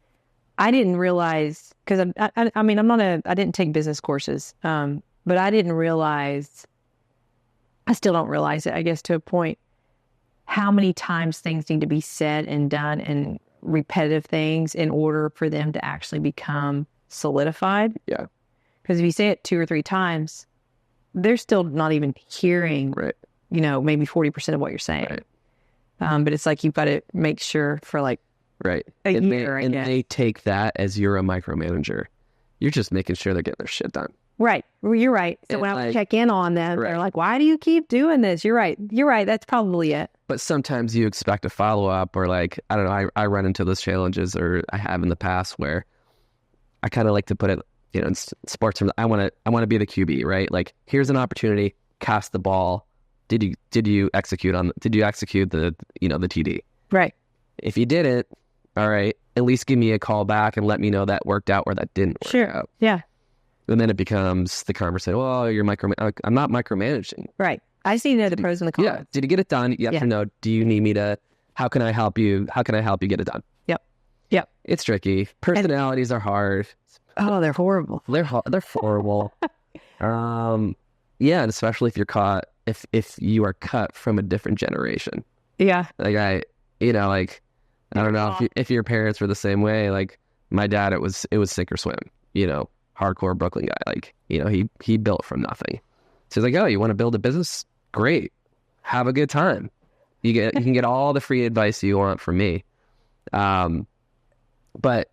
I didn't realize, because I mean, I didn't take business courses, but I didn't realize, I still don't realize it, I guess, to a point, how many times things need to be said and done and repetitive things in order for them to actually become solidified. Yeah. Because if you say it 2 or 3 times, they're still not even hearing, maybe 40% of what you're saying. Right. But it's like, you've got to make sure for like a year, I guess. They take that as you're a micromanager. You're just making sure they're getting their shit done. Right. Well, you're right. So when I check in on them, they're like, why do you keep doing this? You're right. That's probably it. But sometimes you expect a follow-up, or like, I don't know, I run into those challenges, or I have in the past, where I kind of like to put it, in sports terms, I want to be the QB, right? Like, here's an opportunity, cast the ball. Did you execute the the TD? Right. If you didn't, all right, at least give me a call back and let me know that worked out or that didn't work out. Yeah. And then it becomes the conversation. Well, you're I'm not micromanaging. Right. I see the pros and the cons. Yeah. Did you get it done? Yes or no? Do you need me to? How can I help you? How can I help you get it done? Yep. It's tricky. Personalities are hard. Oh, they're horrible. They're horrible. Yeah, and especially if you're caught, if you are cut from a different generation. Yeah. Like I don't know if your parents were the same way. Like my dad, it was sink or swim. Hardcore Brooklyn guy. Like he built from nothing. So he's like, oh, you want to build a business? Great. Have a good time. You can get all the free advice you want from me. But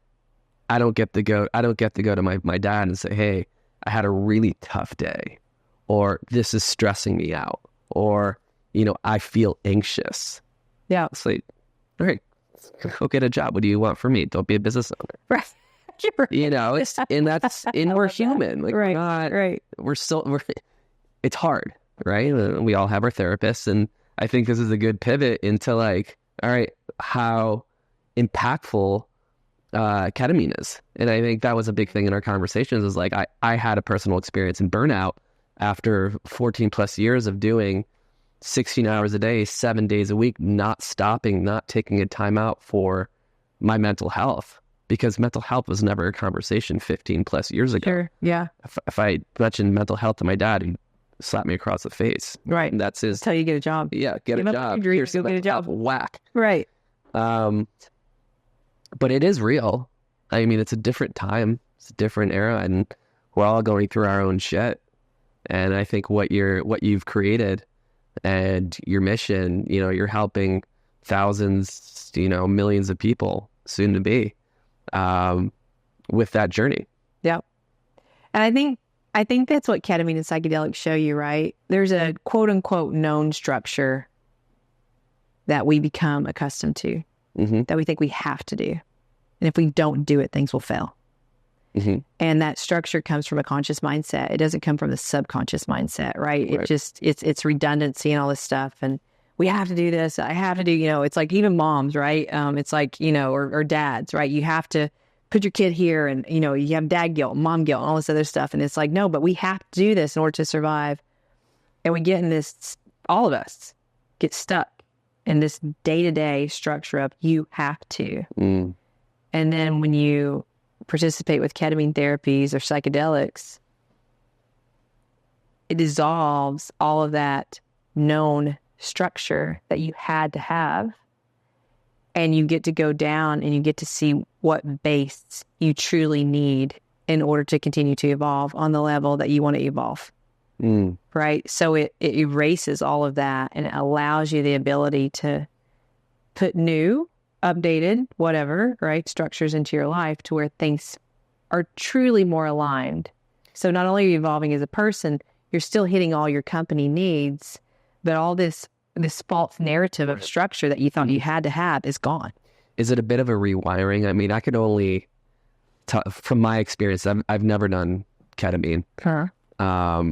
I don't get to go to my dad and say, hey, I had a really tough day, or this is stressing me out, or, I feel anxious. Yeah. It's like, all right, go get a job. What do you want from me? Don't be a business owner. Right. We're human. Like, right. It's hard, right? We all have our therapists, and I think this is a good pivot into like, all right, how impactful ketamine is. And I think that was a big thing in our conversations, is like, I had a personal experience in burnout after 14 plus years of doing 16 hours a day, 7 days a week, not stopping, not taking a time out for my mental health, because mental health was never a conversation 15 plus years ago. Sure. Yeah. If I mentioned mental health to my dad, he'd slap me across the face. Right. And that's how you get a job. Yeah. Get a job. Here's go get a job. Whack. Right. But it is real. I mean, it's a different time. It's a different era, and we're all going through our own shit. And I think what you've created and your mission, you're helping thousands, millions of people soon to be, with that journey. Yeah. And I think that's what ketamine and psychedelics show you, right? There's a quote unquote known structure that we become accustomed to, that we think we have to do. And if we don't do it, things will fail. And that structure comes from a conscious mindset. It doesn't come from the subconscious mindset, right? It just, it's redundancy and all this stuff. And we have to do this. I have to do, it's like even moms, right? It's like, or dads, right? You have to put your kid here, and, you have dad guilt, mom guilt, and all this other stuff. And it's like, no, but we have to do this in order to survive. And we get in this, all of us get stuck in this day-to-day structure of you have to. And then when you participate with ketamine therapies or psychedelics, it dissolves all of that known structure that you had to have. And you get to go down and you get to see what base you truly need in order to continue to evolve on the level that you want to evolve. Right? So it erases all of that, and it allows you the ability to put new, updated, whatever, right, structures into your life to where things are truly more aligned. So not only are you evolving as a person, you're still hitting all your company needs, but all this false narrative of structure that you thought you had to have is gone. Is it a bit of a rewiring? I mean, I could only, from my experience, I've never done ketamine. I've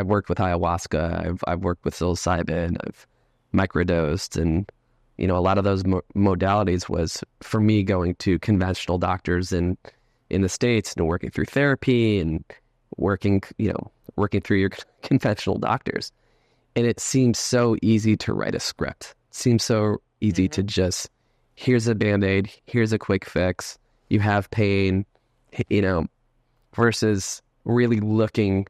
worked with ayahuasca. I've worked with psilocybin. I've microdosed, and a lot of those modalities was for me going to conventional doctors in the States and working through therapy and working through your conventional doctors. And it seems so easy to write a script. It seems so easy to just, here's a Band-Aid, here's a quick fix, you have pain, versus really looking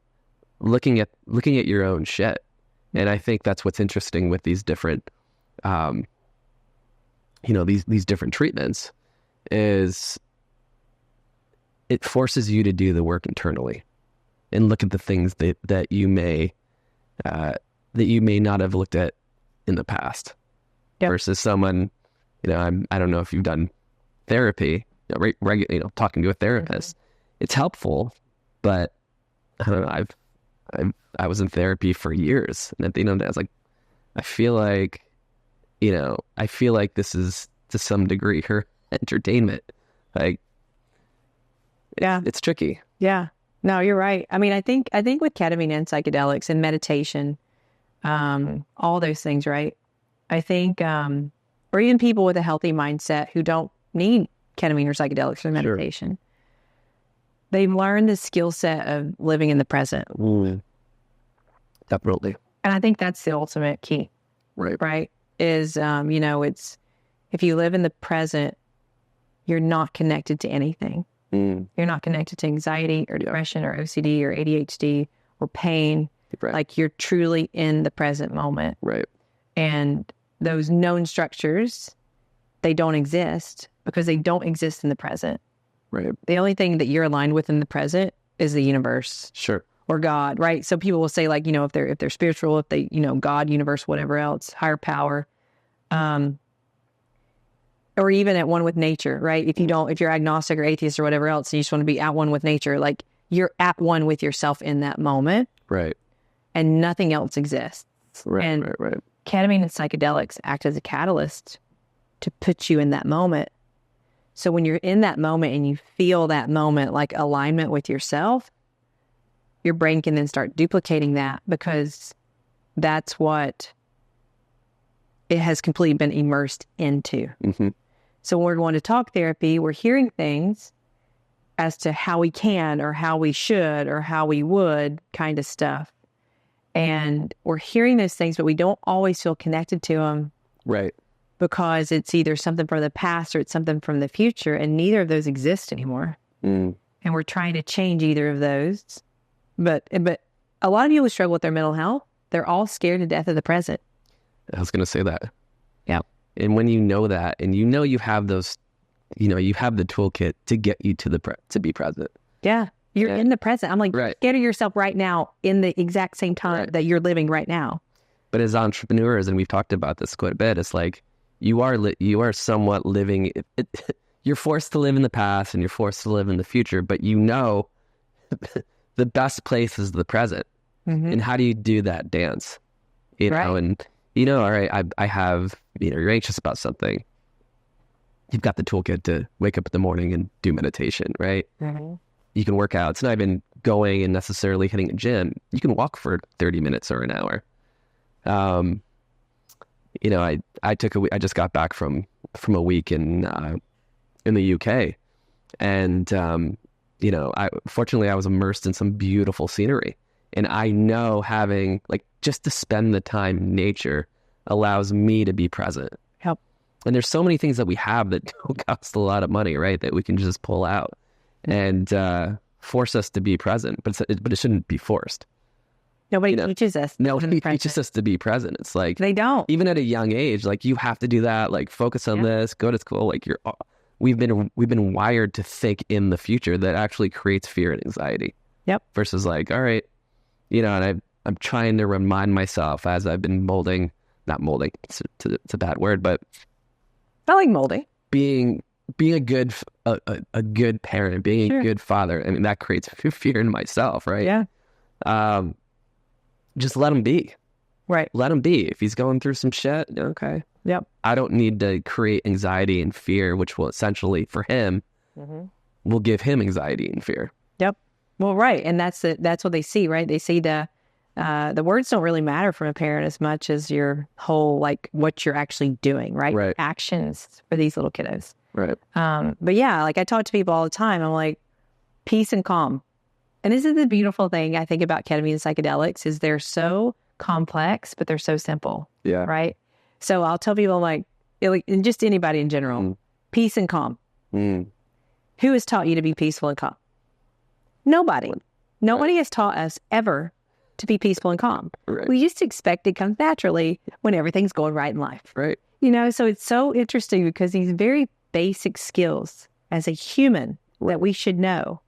at your own shit. And I think that's what's interesting with these different, these different treatments, is it forces you to do the work internally and look at the things that you may not have looked at in the past. Yep. Versus someone, I don't know if you've done therapy, talking to a therapist. It's helpful, but I don't know. I was in therapy for years, and at the end of the day, I was like, I feel like this is to some degree her entertainment. Like, yeah, it's tricky. Yeah, no, you're right. I mean, I think with ketamine and psychedelics and meditation, all those things, right? I think, or even people with a healthy mindset who don't need ketamine or psychedelics or meditation, they've learned the skill set of living in the present. Definitely. And I think that's the ultimate key. Right? Is, it's, if you live in the present, you're not connected to anything. You're not connected to anxiety or depression or OCD or ADHD or pain. Right. Like, you're truly in the present moment. Right. And those known structures, they don't exist because they don't exist in the present. Right. The only thing that you're aligned with in the present is the universe. Sure. Or God, right? So people will say, like, if they're spiritual, if they, God, universe, whatever else, higher power, or even at one with nature, right? If you're agnostic or atheist or whatever else, and you just want to be at one with nature, like, you're at one with yourself in that moment. Right. And nothing else exists. Right. Ketamine and psychedelics act as a catalyst to put you in that moment. So when you're in that moment and you feel that moment, like alignment with yourself, your brain can then start duplicating that, because that's what it has completely been immersed into. So when we're going to talk therapy, we're hearing things as to how we can or how we should or how we would kind of stuff. And we're hearing those things, but we don't always feel connected to them. Right. Because it's either something from the past or it's something from the future, and neither of those exist anymore. And we're trying to change either of those. But a lot of people who struggle with their mental health, they're all scared to death of the present. I was going to say that. Yeah. And when you know that, and you have those, you have the toolkit to get you to be present. Yeah. You're in the present. I'm like, right. Scared of yourself right now in the exact same time that you're living right now. But as entrepreneurs, and we've talked about this quite a bit, it's like you are somewhat living. You're forced to live in the past and you're forced to live in the future, but the best place is the present. And how do you do that dance? All right, I have, you're anxious about something. You've got the toolkit to wake up in the morning and do meditation, right? You can work out. It's not even going and necessarily hitting a gym. You can walk for 30 minutes or an hour. I just got back from a week in the UK, and fortunately I was immersed in some beautiful scenery, and I know having just to spend the time in nature allows me to be present. Yep. And there's so many things that we have that don't cost a lot of money, right? That we can just pull out and force us to be present, but it shouldn't be forced. Nobody teaches us. Nobody teaches us to be present. It's like they don't. Even at a young age, you have to do that. Focus on this. Go to school. we've been wired to think in the future that actually creates fear and anxiety. Yep. Versus like, all right, and I'm trying to remind myself as I've been not molding, it's a bad word, but I like molding. Being a good parent, being a good father. I mean, that creates fear in myself, right? Yeah. Just let him be. Right. Let him be. If he's going through some shit, okay. Yep. I don't need to create anxiety and fear, which will essentially, for him, will give him anxiety and fear. Yep. Well, right. And that's what they see, right? They see the words don't really matter from a parent as much as your whole, like, what you're actually doing, right? Right. Actions for these little kiddos. Right. But yeah, like I talk to people all the time. I'm like, peace and calm. And this is the beautiful thing I think about ketamine and psychedelics is they're so complex, but they're so simple. Yeah. Right. So I'll tell people and just anybody in general, peace and calm. Who has taught you to be peaceful and calm? Nobody. Nobody has taught us ever to be peaceful and calm. Right. We just expect it comes naturally when everything's going right in life. Right. So it's so interesting because these very basic skills as a human that we should know,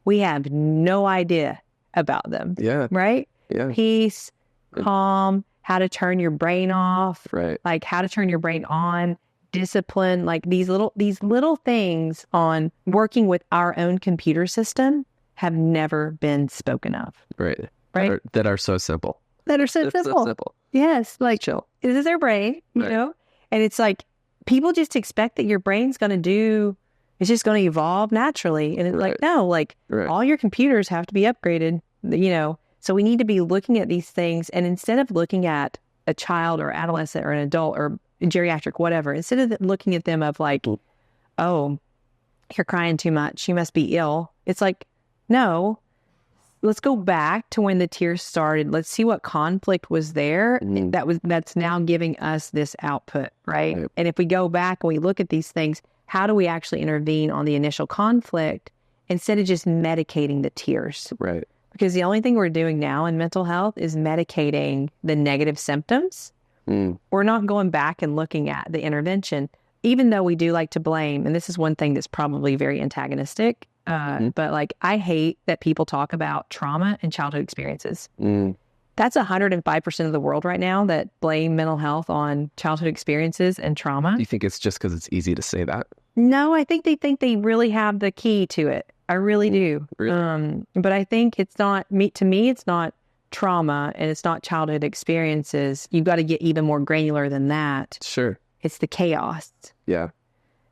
we have no idea about them. Yeah. Right? Yeah. Peace, calm, how to turn your brain off. Right. Like how to turn your brain on, discipline, like these little things on working with our own computer system have never been spoken of. Right. Right. That are so simple. That are so simple. So simple. Yes. Like, chill. This is their brain, you know? And it's like, people just expect that your brain's it's just going to evolve naturally. And it's like, no, like all your computers have to be upgraded, So we need to be looking at these things. And instead of looking at a child or adolescent or an adult or geriatric, whatever, instead of looking at them of like, oh, you're crying too much, you must be ill. It's like, no, let's go back to when the tears started. Let's see what conflict was there that's now giving us this output, right? And if we go back and we look at these things, how do we actually intervene on the initial conflict instead of just medicating the tears? Right. Because the only thing we're doing now in mental health is medicating the negative symptoms. We're not going back and looking at the intervention, even though we do like to blame. And this is one thing that's probably very antagonistic. But like, I hate that people talk about trauma and childhood experiences. That's 105% of the world right now that blame mental health on childhood experiences and trauma. Do you think it's just because it's easy to say that? No, I think they really have the key to it. I really do. Really? But I think it's not, to me, it's not trauma and it's not childhood experiences. You've got to get even more granular than that. Sure. It's the chaos. Yeah.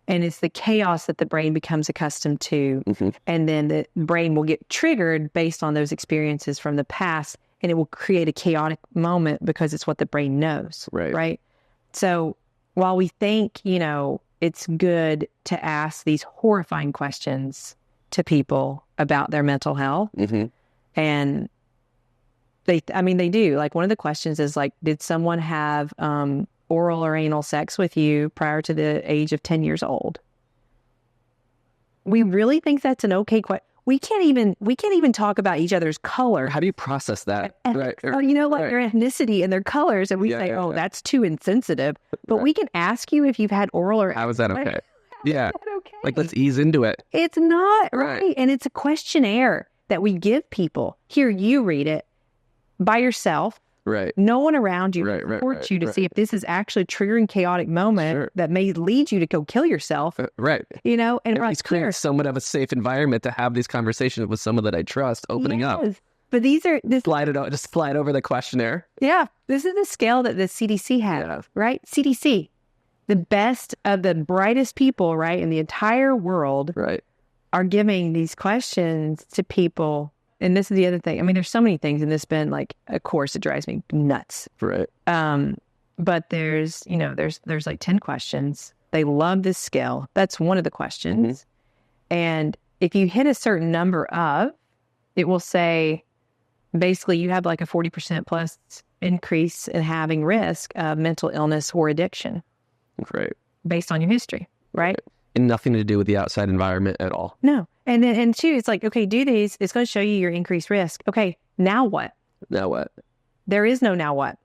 And it's the chaos that the brain becomes accustomed to. And then the brain will get triggered based on those experiences from the past. And it will create a chaotic moment because it's what the brain knows. Right. So while we think, it's good to ask these horrifying questions to people about their mental health. And they do. Like, one of the questions is like, did someone have oral or anal sex with you prior to the age of 10 years old? We really think that's an okay question. We can't even talk about each other's color. How do you process that? Right. Their ethnicity and their colors. And we say, that's too insensitive. But we can ask you if you've had oral or... How is that okay? Okay? Like, let's ease into it. It's not, right? And it's a questionnaire that we give people. Here, you read it by yourself. Right. No one around you supports you to see if this is actually a triggering chaotic moment that may lead you to go kill yourself. Right. And it's create somewhat of a safe environment to have these conversations with someone that I trust, opening up. But these are just slide over the questionnaire. Yeah. This is the scale that the CDC has, right? CDC, the best of the brightest people, right, in the entire world, are giving these questions to people. And this is the other thing. I mean, there's so many things in this been like a course that drives me nuts. Right. But there's like 10 questions. They love this scale. That's one of the questions. And if you hit a certain number of, it will say, basically you have like a 40% plus increase in having risk of mental illness or addiction. Right. Based on your history. Right. And nothing to do with the outside environment at all. No. And two, it's like, okay, do these. It's going to show you your increased risk. Okay, now what? Now what? There is no now what.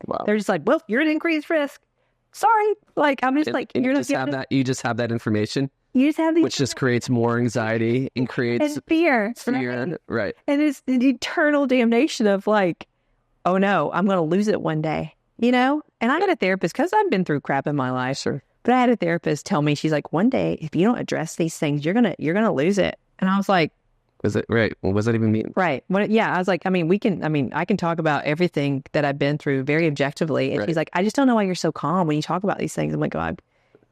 Wow. They're just like, well, you're at increased risk. sorry. Like, I'm just And, like, and you're you not just have that. You just have that information, you just have these which just creates more anxiety and creates and fear. Right. And it's the eternal damnation of like, oh no, I'm going to lose it one day, you know? And I had a therapist, because I've been through crap in my life. Sure. But I had a therapist tell me, she's like, one day, if you don't address these things, you're gonna lose it. And I was like, Was it right? What does that even mean? right. Yeah. I was like, I can talk about everything that I've been through very objectively. And Right. she's like, I just don't know why you're so calm when you talk about these things. I'm like, I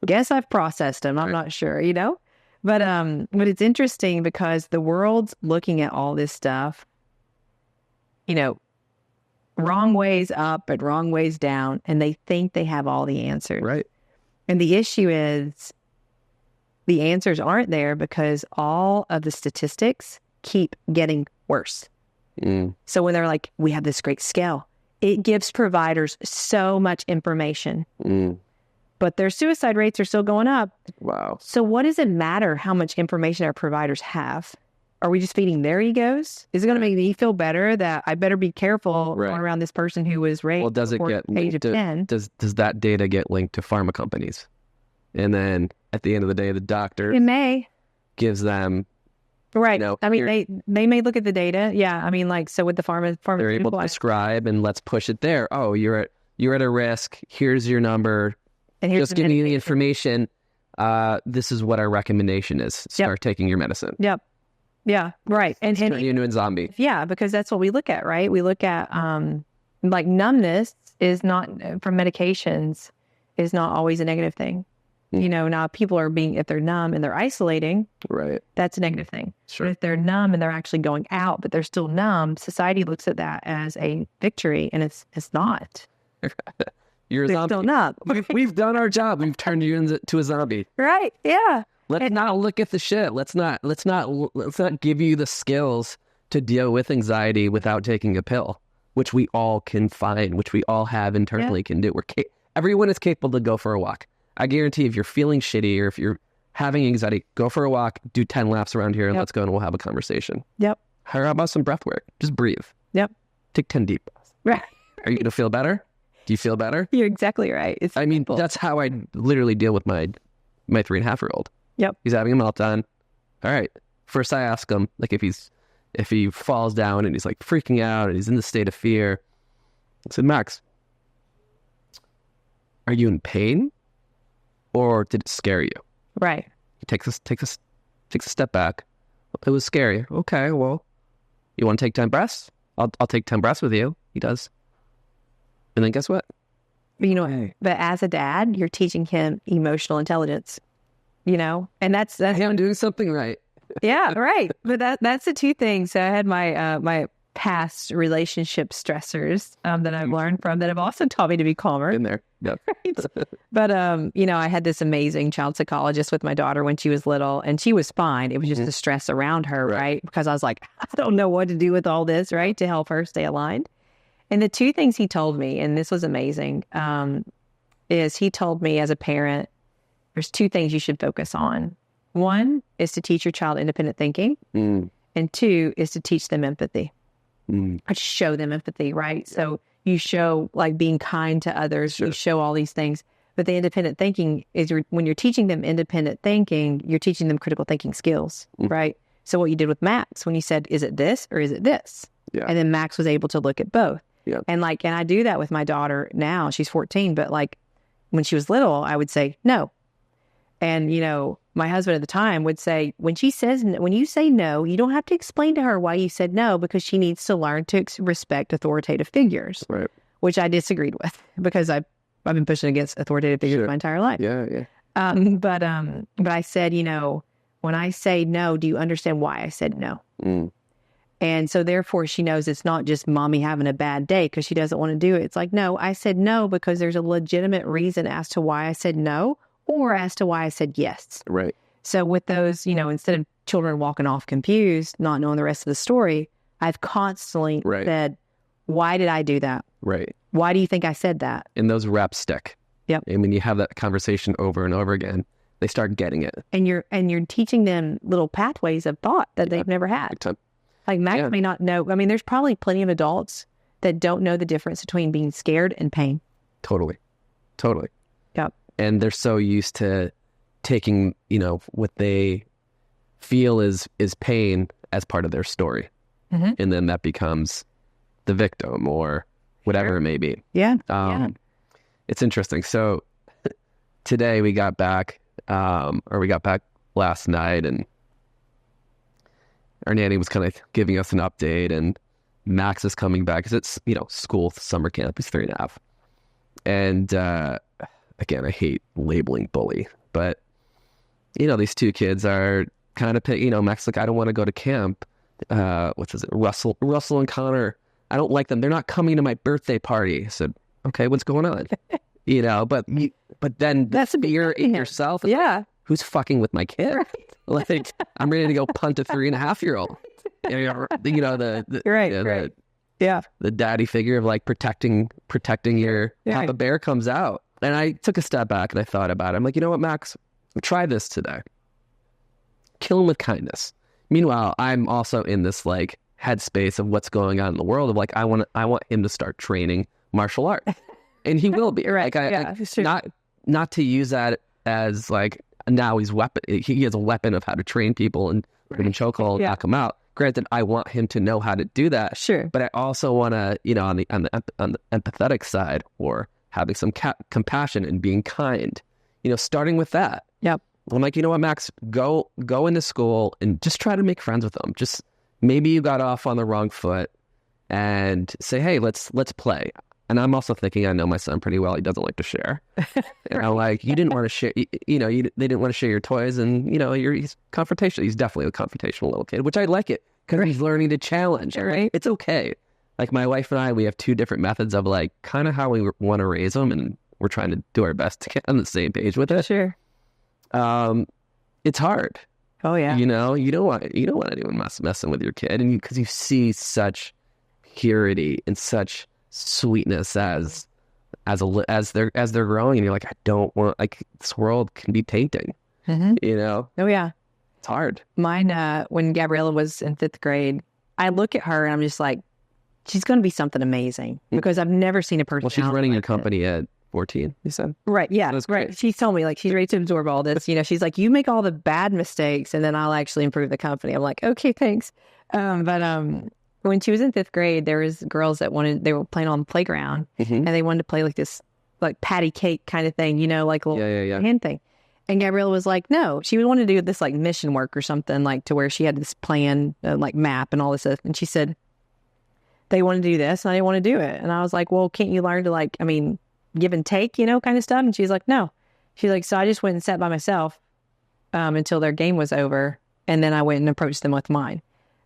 guess I've processed them. I'm not sure, you know? But it's interesting because the world's looking at all this stuff, you know, wrong ways up and wrong ways down, and they think they have all the answers. Right. And the issue is the answers aren't there because all of the statistics keep getting worse. So when they're like, we have this great scale, it gives providers so much information, but their suicide rates are still going up. Wow. So what does it matter how much information our providers have? Are we just feeding their egos? Is it going to make me feel better that I better be careful going around this person who was raped? Well, does it get age of 10? Does that data get linked to pharma companies? And then at the end of the day, the doctor It may. gives them Right. You know, I mean, they may look at the data. Yeah. I mean, like, so with the they're able to prescribe and let's push it there. Oh, you're at a risk. Here's your number. and here's Just giving you the information. This is what our recommendation is. Start taking your medicine. Yep. Yeah. Right. And turn you into a zombie. Yeah, because that's what we look at, right? We look at like numbness is not from medications is not always a negative thing. You know, now people are if they're numb and they're isolating, right? That's a negative thing. Sure. But if they're numb and they're actually going out, but they're still numb, society looks at that as a victory, and it's not. You're a they're zombie. Still numb. We've done our job. We've turned you into a zombie. Right? Yeah. Let's not look at the shit. Let's not give you the skills to deal with anxiety without taking a pill, which we all can find, which we all have internally can do. Everyone is capable to go for a walk. I guarantee if you're feeling shitty or if you're having anxiety, go for a walk, do 10 laps around here, and let's go and we'll have a conversation. Yep. How about some breath work? Just breathe. Yep. Take 10 deep breaths. Right. Are you going to feel better? Do you feel better? You're exactly right. I mean, that's how I literally deal with my 3.5-year-old. Yep. He's having a meltdown. All right. First I ask him, like, if he falls down and he's like freaking out and he's in the state of fear. I said, Max, are you in pain? Or did it scare you? Right. He takes a step back. It was scary. Okay, well, you want to take 10 breaths? I'll take 10 breaths with you. He does. And then guess what? You know, but as a dad, you're teaching him emotional intelligence, you know, and that's hey, I'm doing something right. Yeah, right. But that's the two things. So I had my past relationship stressors that I've learned from that have also taught me to be calmer. In there. Yep. Right. But, you know, I had this amazing child psychologist with my daughter when she was little, and she was fine. It was just the stress around her, right? Because I was like, I don't know what to do with all this, right? To help her stay aligned. And the two things he told me, and this was amazing, is he told me as a parent, there's two things you should focus on. One is to teach your child independent thinking. And two is to teach them empathy. Or to show them empathy, right? So you show like being kind to others, you show all these things. But the independent thinking is when you're teaching them independent thinking, you're teaching them critical thinking skills, right? So what you did with Max, when you said, is it this or is it this? Yeah. And then Max was able to look at both. Yeah. And I do that with my daughter now. She's 14, but like when she was little, I would say no. And, you know, my husband at the time would say, when you say no, you don't have to explain to her why you said no, because she needs to learn to respect authoritative figures, right? Which I disagreed with because I've been pushing against authoritative figures my entire life. Yeah. But I said, you know, when I say no, do you understand why I said no? And so therefore she knows it's not just mommy having a bad day because she doesn't want to do it. It's like, no, I said no because there's a legitimate reason as to why I said no or as to why I said yes. Right. So with those, you know, instead of children walking off confused, not knowing the rest of the story, I've constantly said, why did I do that? Right. Why do you think I said that? And those reps stick. Yep. And when you have that conversation over and over again, they start getting it. And you're teaching them little pathways of thought that they've never had. Like Max may not know. I mean, there's probably plenty of adults that don't know the difference between being scared and pain. Totally. Yep. And they're so used to taking, what they feel is pain as part of their story. Mm-hmm. And then that becomes the victim or whatever it may be. Yeah. It's interesting. So today we got back last night, and our nanny was kind of giving us an update, and Max is coming back because it's, school summer camp. He's 3.5. And again, I hate labeling bully, but these two kids are kind of, Max is like, I don't want to go to camp. Russell and Connor, I don't like them. They're not coming to my birthday party. I said, okay, what's going on? But then that's fear in yourself. Yeah. Like, who's fucking with my kid? Right. Like, I'm ready to go punt a 3.5-year-old. The daddy figure of like protecting your Papa Bear comes out. And I took a step back and I thought about it. I'm like, you know what, Max? Try this today. Kill him with kindness. Meanwhile, I'm also in this like headspace of what's going on in the world of like, I want him to start training martial art. And he will be. Right. Like, sure. Not to use that as like, now he has a weapon of how to train people and put him in chokehold and knock him out. Granted, I want him to know how to do that. Sure. But I also want to, on the empathetic side, or having some compassion and being kind, starting with that. Yep. I'm like, you know what, Max, go into school and just try to make friends with them. Just maybe you got off on the wrong foot and say, hey, let's play. And I'm also thinking, I know my son pretty well. He doesn't like to share. And I'm like, you didn't want to share, they didn't want to share your toys. And, he's confrontational. He's definitely a confrontational little kid, which I like it because he's learning to challenge. Right. It's okay. Like my wife and I, we have two different methods of like kind of how we want to raise them. And we're trying to do our best to get on the same page with it. Sure. It's hard. Oh yeah. You don't want anyone messing with your kid. And because you see such purity and such sweetness as they're growing, and you're like, I don't want, like, this world can be tainting. Mm-hmm. Oh yeah, it's hard. Mine, when Gabriella was in 5th grade, I look at her and I'm just like, she's going to be something amazing because I've never seen a person. Well, she's running your company at 14, you said? Right. Yeah. Right. She's told me, like, she's ready to absorb all this. She's like, you make all the bad mistakes and then I'll actually improve the company. I'm like, okay, thanks. But when she was in 5th grade, there was girls that they were playing on the playground, and they wanted to play like this, like patty cake kind of thing, like a little hand thing. And Gabriella was like, no, she would want to do this like mission work or something, like to where she had this plan, like map and all this stuff. And she said, they want to do this and I didn't want to do it. And I was like, well, can't you learn to give and take, kind of stuff? And she's like, no. She's like, so I just went and sat by myself until their game was over. And then I went and approached them with mine.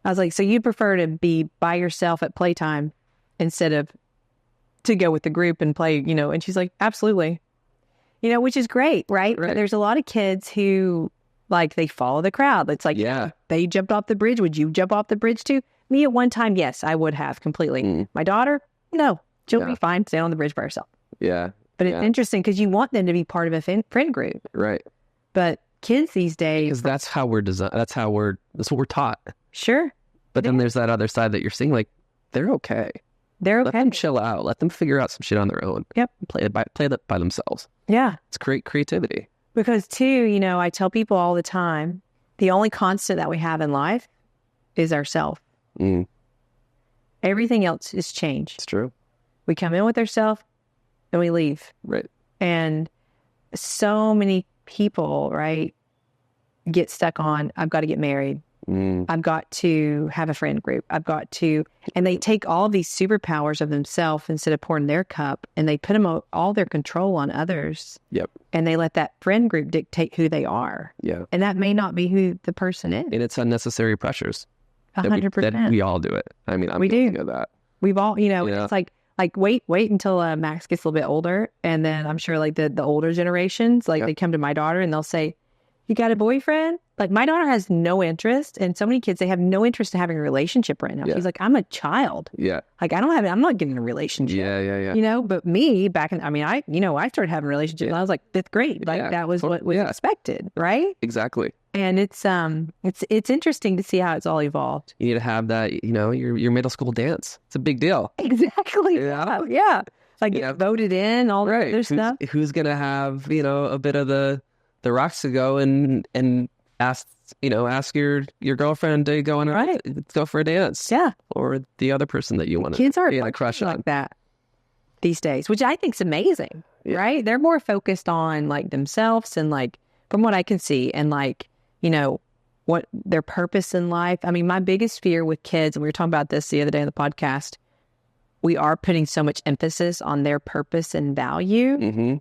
I was like, so you prefer to be by yourself at playtime instead of to go with the group and play, And she's like, absolutely. Which is great, right? But there's a lot of kids who, like, they follow the crowd. It's like, they jumped off the bridge. Would you jump off the bridge too? Me at one time, yes, I would have completely. My daughter, no. She'll be fine staying on the bridge by herself. Yeah. But it's interesting because you want them to be part of a friend group. Right. But kids these days... Because that's how we're designed. That's what we're taught. Sure. But then there's that other side that you're seeing, like, they're okay. They're okay. Let them chill out. Let them figure out some shit on their own. Yep. Play that by themselves. Yeah. It's great creativity. Because too, I tell people all the time, the only constant that we have in life is ourself. Everything else is change. It's true. We come in with ourselves and we leave. Right. And so many people, right, get stuck on, I've got to get married. I've got to have a friend group. And they take all these superpowers of themselves instead of pouring their cup, and they put all their control on others. Yep. And they let that friend group dictate who they are. Yeah. And that may not be who the person is. And it's unnecessary pressures. 100%. That we all do it. I mean, we do that. We've all, it's like wait until Max gets a little bit older, and then I'm sure like the older generations, like they come to my daughter and they'll say, you got a boyfriend? Like, my daughter has no interest, and so many kids, they have no interest in having a relationship right now. She's like, I'm a child. Yeah. Like, I'm not getting a relationship. Yeah. But me back in, I started having relationships when I was like 5th grade. Like, that was what was expected, right? Exactly. And it's interesting to see how it's all evolved. You need to have that, your middle school dance. It's a big deal. Exactly. Yeah. like get voted in, all that other stuff. Who's going to have, a bit of the rocks to go and ask your girlfriend to go go for a dance. Yeah. Or the other person that you want to kids are a crush on. Like that these days, which I think is amazing, right? They're more focused on like themselves and like, from what I can see, and like, what their purpose in life. I mean, my biggest fear with kids, and we were talking about this the other day on the podcast, we are putting so much emphasis on their purpose and value. Mm-hmm.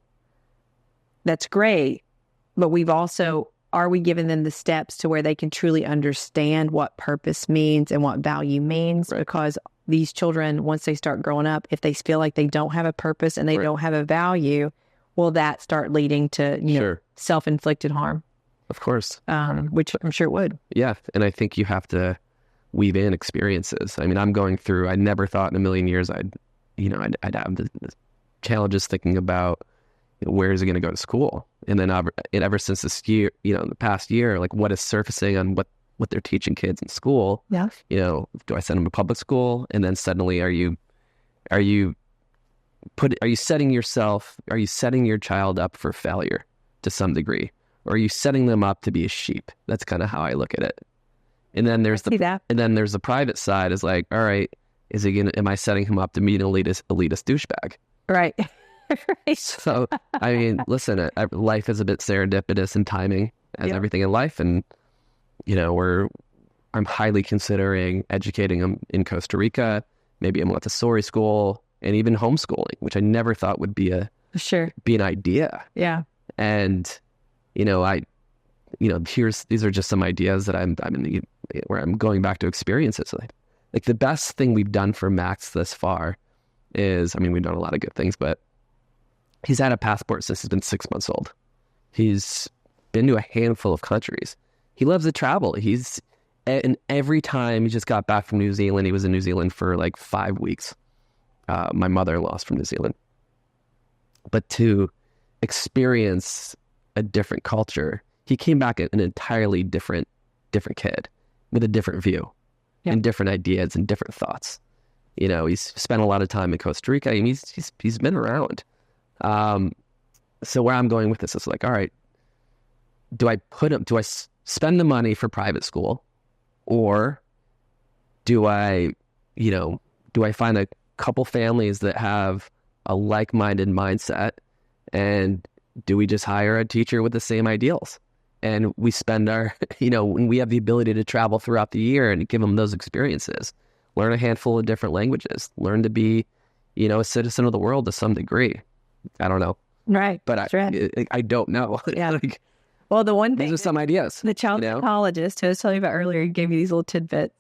That's great. But we've also, are we giving them the steps to where they can truly understand what purpose means and what value means? Right. Because these children, once they start growing up, if they feel like they don't have a purpose and they don't have a value, will that start leading to, self-inflicted harm? Of course. Which I'm sure it would. Yeah. And I think you have to weave in experiences. I mean, I'm going through, I never thought in a million years I'd have the challenges thinking about where is he going to go to school? And then ever since this year, the past year, like what is surfacing on what they're teaching kids in school? Yeah. Do I send them to public school? And then suddenly are you setting your child up for failure to some degree? Or are you setting them up to be a sheep? That's kind of how I look at it. And then there's the private side is like, all right, am I setting him up to be an elitist douchebag? Right. Right. So, I mean, listen, life is a bit serendipitous in timing as everything in life. And, I'm highly considering educating them in Costa Rica, maybe a Montessori school, and even homeschooling, which I never thought would be an idea. Yeah. And, these are just some ideas that where I'm going back to experiences. Like the best thing we've done for Max thus far is, we've done a lot of good things, but he's had a passport since he's been 6 months old. He's been to a handful of countries. He loves to travel. And every time he just got back from New Zealand, he was in New Zealand for like 5 weeks. My mother-in-law's from New Zealand. But to experience a different culture, he came back an entirely different kid with a different view and different ideas and different thoughts. He's spent a lot of time in Costa Rica. I mean, he's been around. So where I'm going with this is like, all right, do I spend the money for private school, or do I find a couple families that have a like-minded mindset, and do we just hire a teacher with the same ideals? And we spend when we have the ability to travel throughout the year and give them those experiences, learn a handful of different languages, learn to be, a citizen of the world to some degree. I don't know. Right. But I don't know. Yeah. Well, the one thing, these are some ideas. The child psychologist who I was telling you about earlier, he gave me these little tidbits.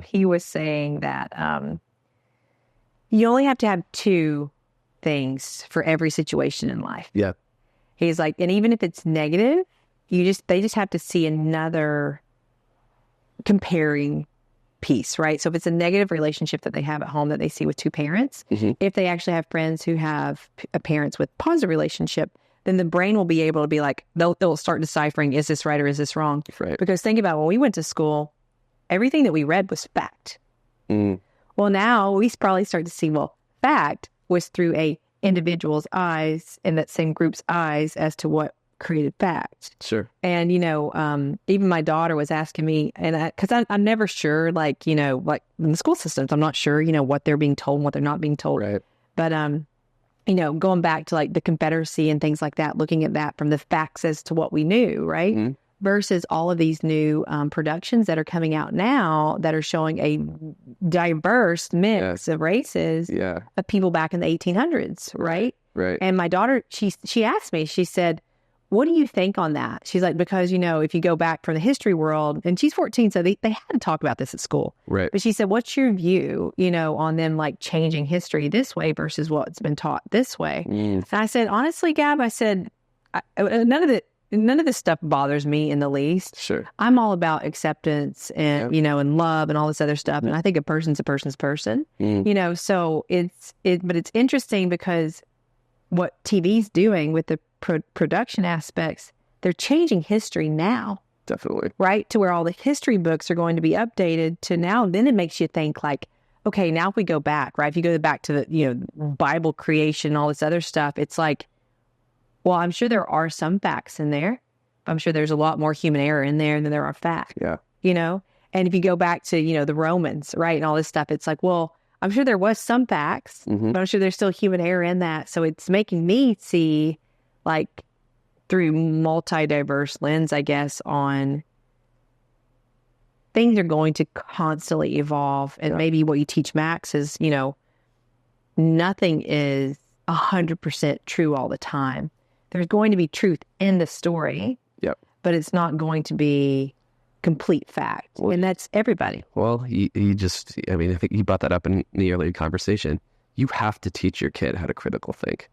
He was saying that you only have to have two things for every situation in life. Yeah. He's like, and even if it's negative, they just have to see another comparing piece, right? So if it's a negative relationship that they have at home that they see with two parents, if they actually have friends who have parents with positive relationship, then the brain will be able to be like, they'll start deciphering, is this right or is this wrong? Right. Because think about when we went to school, everything that we read was fact. Well, now we probably start to see, fact was through a individual's eyes and that same group's eyes as to what created fact. Sure. And, even my daughter was asking me, and because I'm never sure, like in the school systems, I'm not sure, what they're being told and what they're not being told. Right. But, going back to like the Confederacy and things like that, looking at that from the facts as to what we knew, right? Versus all of these new productions that are coming out now that are showing a diverse mix of races of people back in the 1800s, right? Right. And my daughter, she asked me, she said, what do you think on that? She's like, because, if you go back from the history world, and she's 14, so they had to talk about this at school. Right. But she said, what's your view, on them like changing history this way versus what's been taught this way? And I said, honestly, Gab, I said, none of this stuff bothers me in the least. Sure. I'm all about acceptance and, and love and all this other stuff. And I think a person's a person's person, so but it's interesting because what TV's doing with the production aspects, they're changing history now. Definitely. Right? To where all the history books are going to be updated to now. Then it makes you think like, okay, now if we go back, right? If you go back to the, Bible creation, all this other stuff, it's like, well, I'm sure there are some facts in there. I'm sure there's a lot more human error in there than there are facts. Yeah. And if you go back to, the Romans, right, and all this stuff, it's like, well, I'm sure there was some facts, but I'm sure there's still human error in that. So it's making me see, like, through multi-diverse lens, I guess, on things are going to constantly evolve. And maybe what you teach Max is, nothing is 100% true all the time. There's going to be truth in the story, but it's not going to be complete fact. And that's everybody. Well, I think you brought that up in the earlier conversation. You have to teach your kid how to critical think.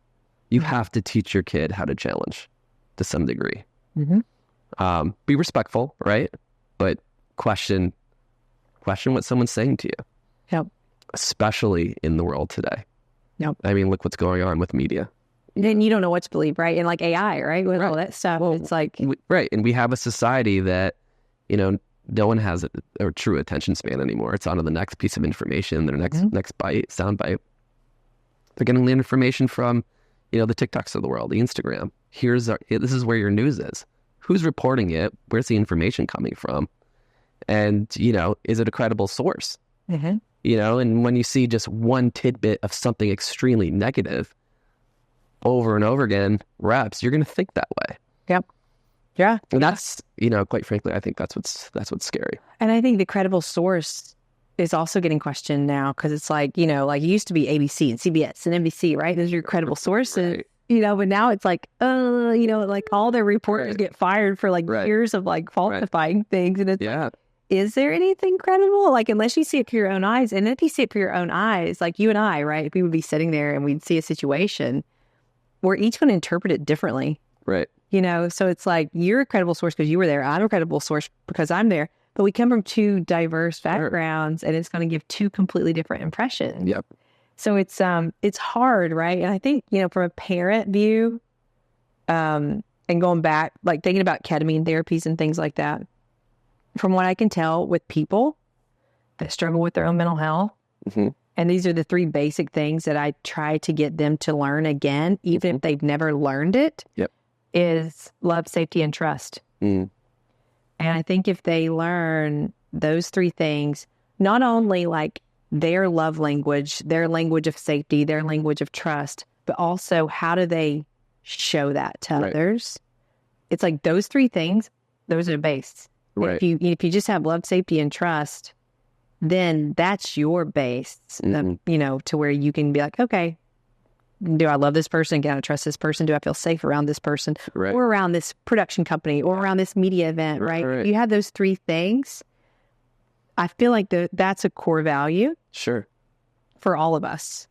You have to teach your kid how to challenge to some degree. Be respectful, right? But question what someone's saying to you. Yep. Especially in the world today. Yep. I mean, look what's going on with media. Then you don't know what to believe, right? And like AI, right? With all that stuff, it's like... Right. And we have a society that, no one has a true attention span anymore. It's on to the next piece of information, their next bite, sound bite. They're getting the information from, the TikToks of the world, the Instagram. This is where your news is. Who's reporting it? Where's the information coming from? And, is it a credible source? And when you see just one tidbit of something extremely negative over and over again, you're going to think that way. Yep. Yeah. And that's, quite frankly, I think that's what's scary. And I think the credible source is also getting questioned now because it's like, like it used to be ABC and CBS and NBC, right? Those are your credible sources, right. But now it's like, like all their reporters get fired for like years of like falsifying things. And it's like, is there anything credible? Like, unless you see it through your own eyes. And if you see it through your own eyes, like you and I, right? If we would be sitting there and we'd see a situation, we're each going to interpret it differently. Right. So it's like you're a credible source because you were there. I'm a credible source because I'm there. But we come from two diverse backgrounds and it's going to give two completely different impressions. Yep. So it's hard, right? And I think, from a parent view, and going back, like thinking about ketamine therapies and things like that, from what I can tell with people that struggle with their own mental health, and these are the three basic things that I try to get them to learn again, even if they've never learned it, is love, safety, and trust. And I think if they learn those three things, not only like their love language, their language of safety, their language of trust, but also how do they show that to others? It's like those three things, those are the base. Right. If you just have love, safety, and trust, then that's your base, to where you can be like, okay, do I love this person? Can I trust this person? Do I feel safe around this person or around this production company or around this media event, right? If you have those three things, I feel like that's a core value. Sure. For all of us,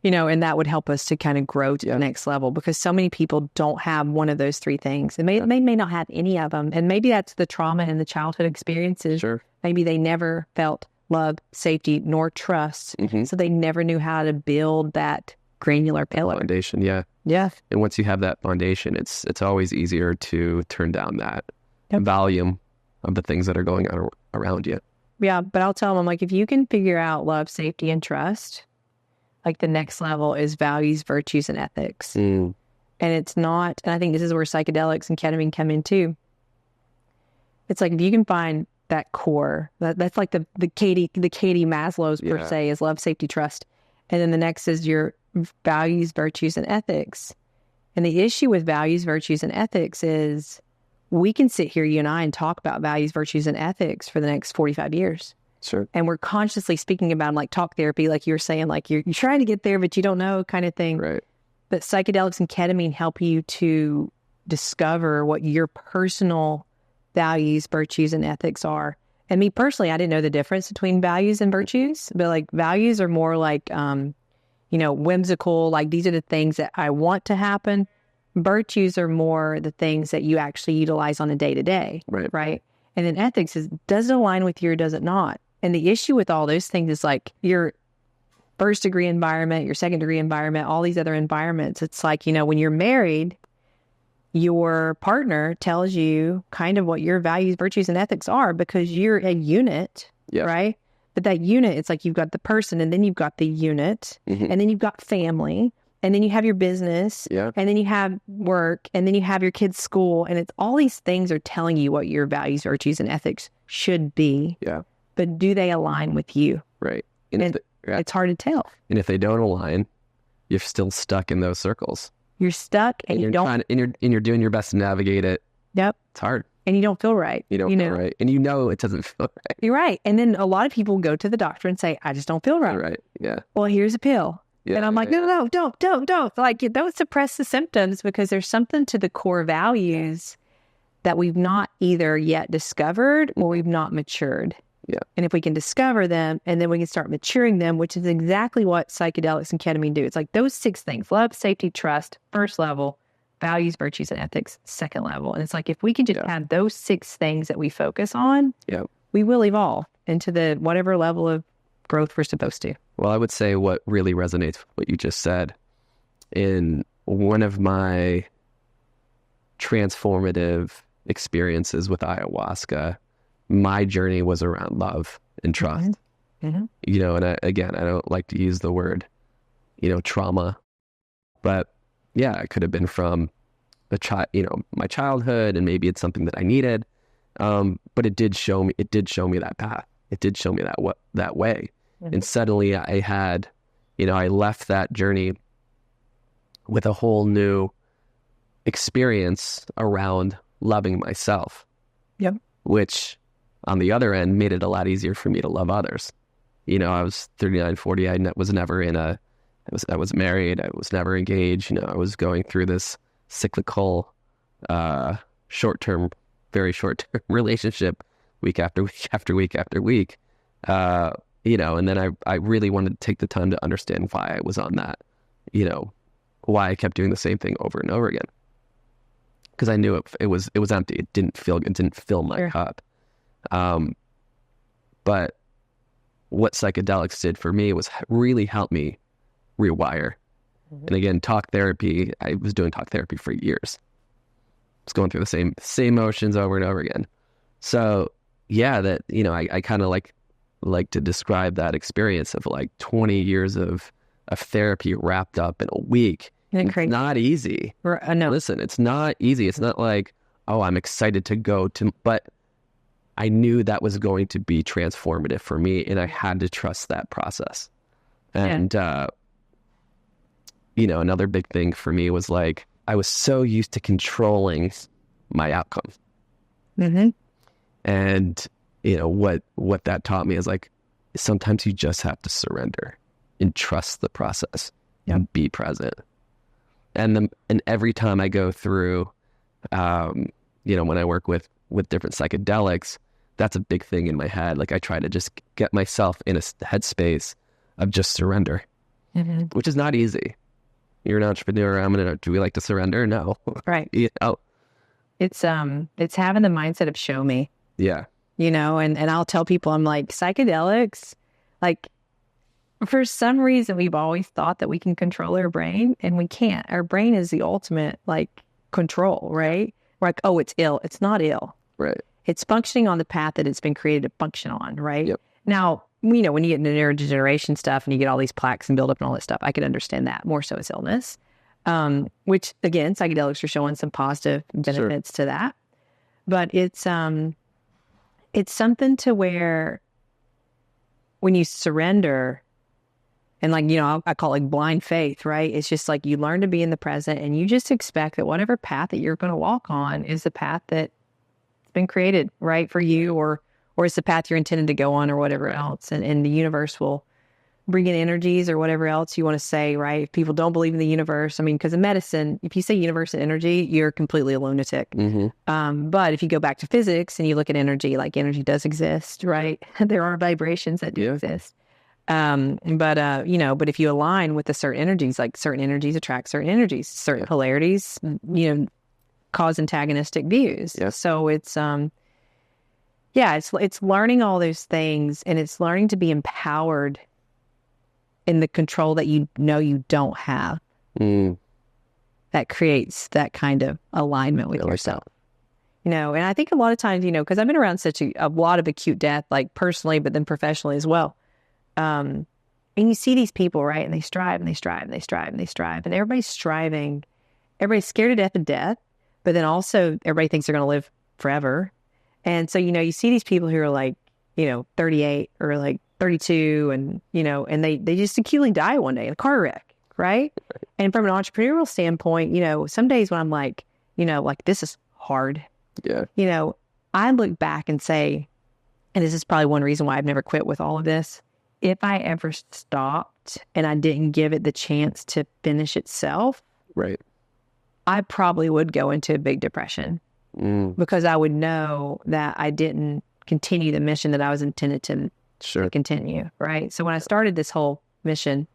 and that would help us to kind of grow to the next level because so many people don't have one of those three things. And they may not have any of them. And maybe that's the trauma and the childhood experiences. Sure. Maybe they never felt love, safety, nor trust. So they never knew how to build that granular pillar. Foundation, yeah. Yeah. And once you have that foundation, it's always easier to turn down that volume of the things that are going on around you. Yeah, but I'll tell them, like, if you can figure out love, safety, and trust, like the next level is values, virtues, and ethics. And it's not, and I think this is where psychedelics and ketamine come in too. It's like if you can find that core, that's like the Katie Maslow's per se is love, safety, trust. And then the next is your values, virtues, and ethics. And the issue with values, virtues, and ethics is we can sit here, you and I, and talk about values, virtues, and ethics for the next 45 years. Sure. And we're consciously speaking about them, like talk therapy, like you were saying, like you're trying to get there, but you don't know kind of thing. Right. But psychedelics and ketamine help you to discover what your personal values, virtues, and ethics are. And me personally, I didn't know the difference between values and virtues, but like values are more like, whimsical, like these are the things that I want to happen. Virtues are more the things that you actually utilize on a day-to-day, right? And then ethics is, does it align with you or does it not? And the issue with all those things is like your first degree environment, your second degree environment, all these other environments. It's like, when you're married, your partner tells you kind of what your values, virtues, and ethics are because you're a unit, right? But that unit, it's like you've got the person, and then you've got the unit, and then you've got family, and then you have your business, and then you have work, and then you have your kids' school. And it's all these things are telling you what your values, virtues, and ethics should be. Yeah. But do they align with you? Right. And it's hard to tell. And if they don't align, you're still stuck in those circles. You're stuck, and you don't. You're doing your best to navigate it. Yep. It's hard. And you don't feel right. You don't feel right. And it doesn't feel right. You're right. And then a lot of people go to the doctor and say, I just don't feel right. Right. Yeah. Well, here's a pill. Yeah, and I'm like, no, don't. Like, don't suppress the symptoms, because there's something to the core values that we've not either yet discovered or we've not matured. Yeah. And if we can discover them, and then we can start maturing them, which is exactly what psychedelics and ketamine do. It's like those 6 things: love, safety, trust, first level; values, virtues, and ethics, second level. And it's like, if we can just have those 6 things that we focus on, we will evolve into the whatever level of growth we're supposed to. Well, I would say what really resonates with what you just said, in one of my transformative experiences with ayahuasca, my journey was around love and trust. And I don't like to use the word, trauma, but yeah, it could have been from my childhood, and maybe it's something that I needed. But it did show me that path. It did show me that way. And suddenly I had, I left that journey with a whole new experience around loving myself. Yep. Which on the other end made it a lot easier for me to love others. I was 39, 40. I was never I was married. I was never engaged. I was going through this cyclical, very short-term relationship, week after week after week after week. And then I really wanted to take the time to understand why I was on that, why I kept doing the same thing over and over again. Because I knew it was empty. It didn't fill my cup. But what psychedelics did for me was really help me rewire. And again, talk therapy. I was doing talk therapy for years. I was going through the same motions over and over again. So yeah, that I kind of like to describe that experience of like 20 years of therapy wrapped up in a week. It's not easy. No. Listen, it's not easy. It's not like, oh, I'm excited to go to, but I knew that was going to be transformative for me, and I had to trust that process. And, another big thing for me was like, I was so used to controlling my outcome. And, what that taught me is like, sometimes you just have to surrender and trust the process and be present. And every time I go through, when I work with different psychedelics, that's a big thing in my head. Like, I try to just get myself in a headspace of just surrender, which is not easy. You're an entrepreneur. Do we like to surrender? No. Right. It's having the mindset of show me. Yeah. And I'll tell people, I'm like, psychedelics, like, for some reason, we've always thought that we can control our brain, and we can't. Our brain is the ultimate, like, control, right? We're like, oh, it's ill. It's not ill. Right. It's functioning on the path that it's been created to function on, right? Yep. Now, when you get into neurodegeneration stuff and you get all these plaques and buildup and all that stuff, I could understand that more so as illness, which, again, psychedelics are showing some positive benefits to that. But it's something to where when you surrender, and like, I call it like blind faith, right? It's just like you learn to be in the present, and you just expect that whatever path that you're going to walk on is the path that's been created, right, for you, or it's the path you're intended to go on, or whatever else. And the universe will bring in energies or whatever else you want to say, right? If people don't believe in the universe, because in medicine, if you say universe and energy, you're completely a lunatic. But if you go back to physics and you look at energy, like, energy does exist, right? There are vibrations that do exist. But if you align with the certain energies, like certain energies attract certain energies, certain polarities, cause antagonistic views. Yeah. So it's learning all those things, and it's learning to be empowered in the control that you don't have. That creates that kind of alignment with yourself. And I think a lot of times, because I've been around such a lot of acute death, like personally, but then professionally as well. And you see these people, right? And they strive and they strive and they strive and they strive. And everybody's striving. Everybody's scared to death of death. But then also everybody thinks they're going to live forever. And so, you see these people who are like, 38 or like 32 and, and they just acutely die one day in a car wreck, right? And from an entrepreneurial standpoint, some days when I'm like, like this is hard. Yeah. I look back and say, and this is probably one reason why I've never quit with all of this. If I ever stopped and I didn't give it the chance to finish itself, right, I probably would go into a big depression because I would know that I didn't continue the mission that I was intended to continue, right? So when I started this whole mission,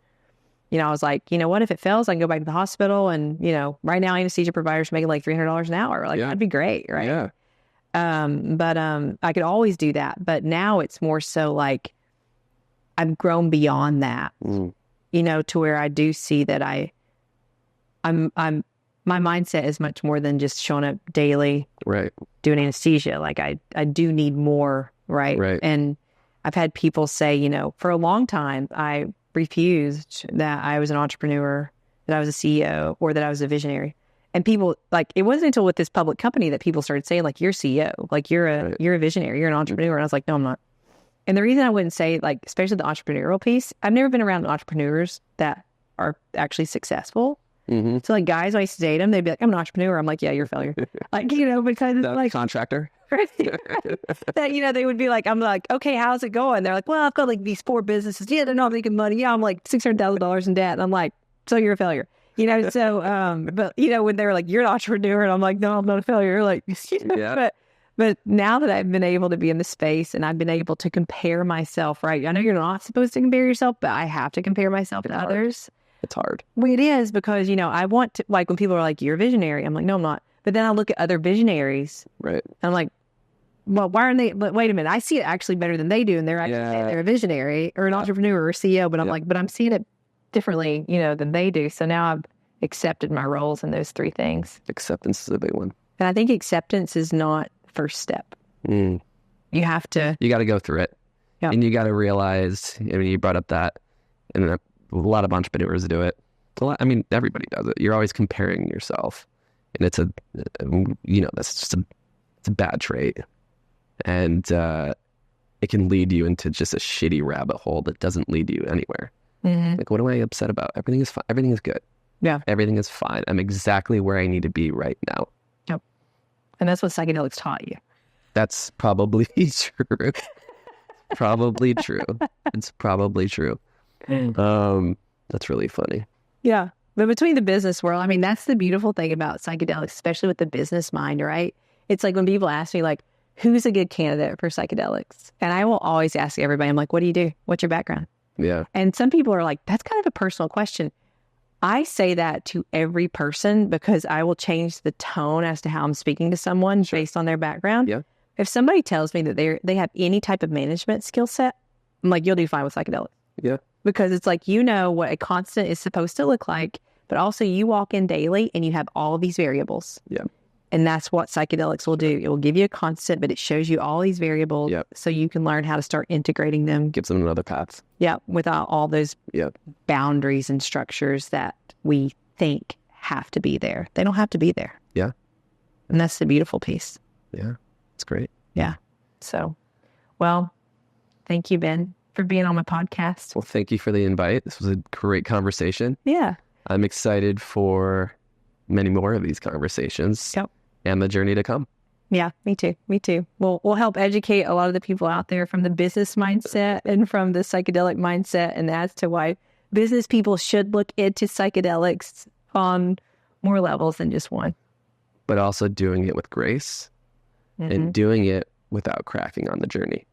I was like, what if it fails? I can go back to the hospital and, right now anesthesia providers making like $300 an hour. Like that'd be great, right? Yeah. But I could always do that. But now it's more so like I've grown beyond that, to where I do see that my mindset is much more than just showing up daily, right, doing anesthesia. Like I do need more, right? Right. And I've had people say, for a long time, I refused that I was an entrepreneur, that I was a CEO, or that I was a visionary. And people, like, it wasn't until with this public company that people started saying, like, you're CEO, like you're a visionary, you're an entrepreneur. And I was like, no, I'm not. And the reason I wouldn't say, like, especially the entrepreneurial piece, I've never been around entrepreneurs that are actually successful. Mm-hmm. So like guys, when I used to date them, they'd be like, I'm an entrepreneur. I'm like, yeah, you're a failure. Like, because it's like contractor. that, they would be like, I'm like, okay, how's it going? They're like, well, I've got like these 4 businesses. Yeah, they're not making money. Yeah, I'm like $600,000 in debt. And I'm like, so you're a failure. So, but when they were like, you're an entrepreneur. And I'm like, no, I'm not a failure. Like, yeah. But now that I've been able to be in the space and I've been able to compare myself, right? I know you're not supposed to compare yourself, but I have to compare myself to others. It's hard. Well, it is because, I want to, like when people are like, you're a visionary, I'm like, no, I'm not. But then I look at other visionaries. Right. And I'm like, well, why aren't they, but wait a minute, I see it actually better than they do. And they're actually saying they're a visionary or an entrepreneur or CEO, but I'm like, but I'm seeing it differently, than they do. So now I've accepted my roles in those 3 things. Acceptance is a big one. And I think acceptance is not first step. You have to. You got to go through it. Yep. And you got to realize, you brought up that, and a lot of entrepreneurs do it. Everybody does it. You're always comparing yourself. And it's that's just it's a bad trait. And it can lead you into just a shitty rabbit hole that doesn't lead you anywhere. Mm-hmm. Like, what am I upset about? Everything is fine. Everything is good. Yeah. Everything is fine. I'm exactly where I need to be right now. Yep. And that's what psychedelics taught you. That's probably true. Probably true. It's probably true. That's really funny. Yeah. But between the business world, that's the beautiful thing about psychedelics, especially with the business mind, right? It's like when people ask me, like, who's a good candidate for psychedelics? And I will always ask everybody, I'm like, what do you do? What's your background? Yeah. And some people are like, that's kind of a personal question. I say that to every person because I will change the tone as to how I'm speaking to someone based on their background. Yeah. If somebody tells me that they have any type of management skill set, I'm like, you'll do fine with psychedelics. Yeah. Because it's like, what a constant is supposed to look like, but also you walk in daily and you have all these variables. Yeah. And that's what psychedelics will do. It will give you a constant, but it shows you all these variables so you can learn how to start integrating them. Gives them another path. Yeah. Without all those boundaries and structures that we think have to be there. They don't have to be there. Yeah. And that's the beautiful piece. Yeah. It's great. Yeah. So, well, thank you, Ben, for being on my podcast. Well, thank you for the invite. This was a great conversation. Yeah. I'm excited for many more of these conversations. Yep. And the journey to come. Yeah, me too. Me too. We'll help educate a lot of the people out there from the business mindset and from the psychedelic mindset, and as to why business people should look into psychedelics on more levels than just one. But also doing it with grace and doing it without cracking on the journey.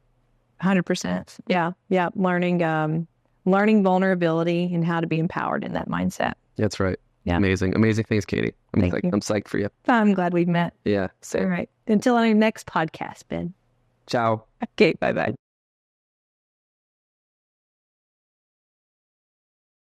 100%. Yeah. Yeah. Learning vulnerability and how to be empowered in that mindset. That's right. Yeah. Amazing things, Katie. I'm psyched for you. I'm glad we've met. Yeah. Same. All right. Until our next podcast, Ben. Ciao. Okay. Bye-bye.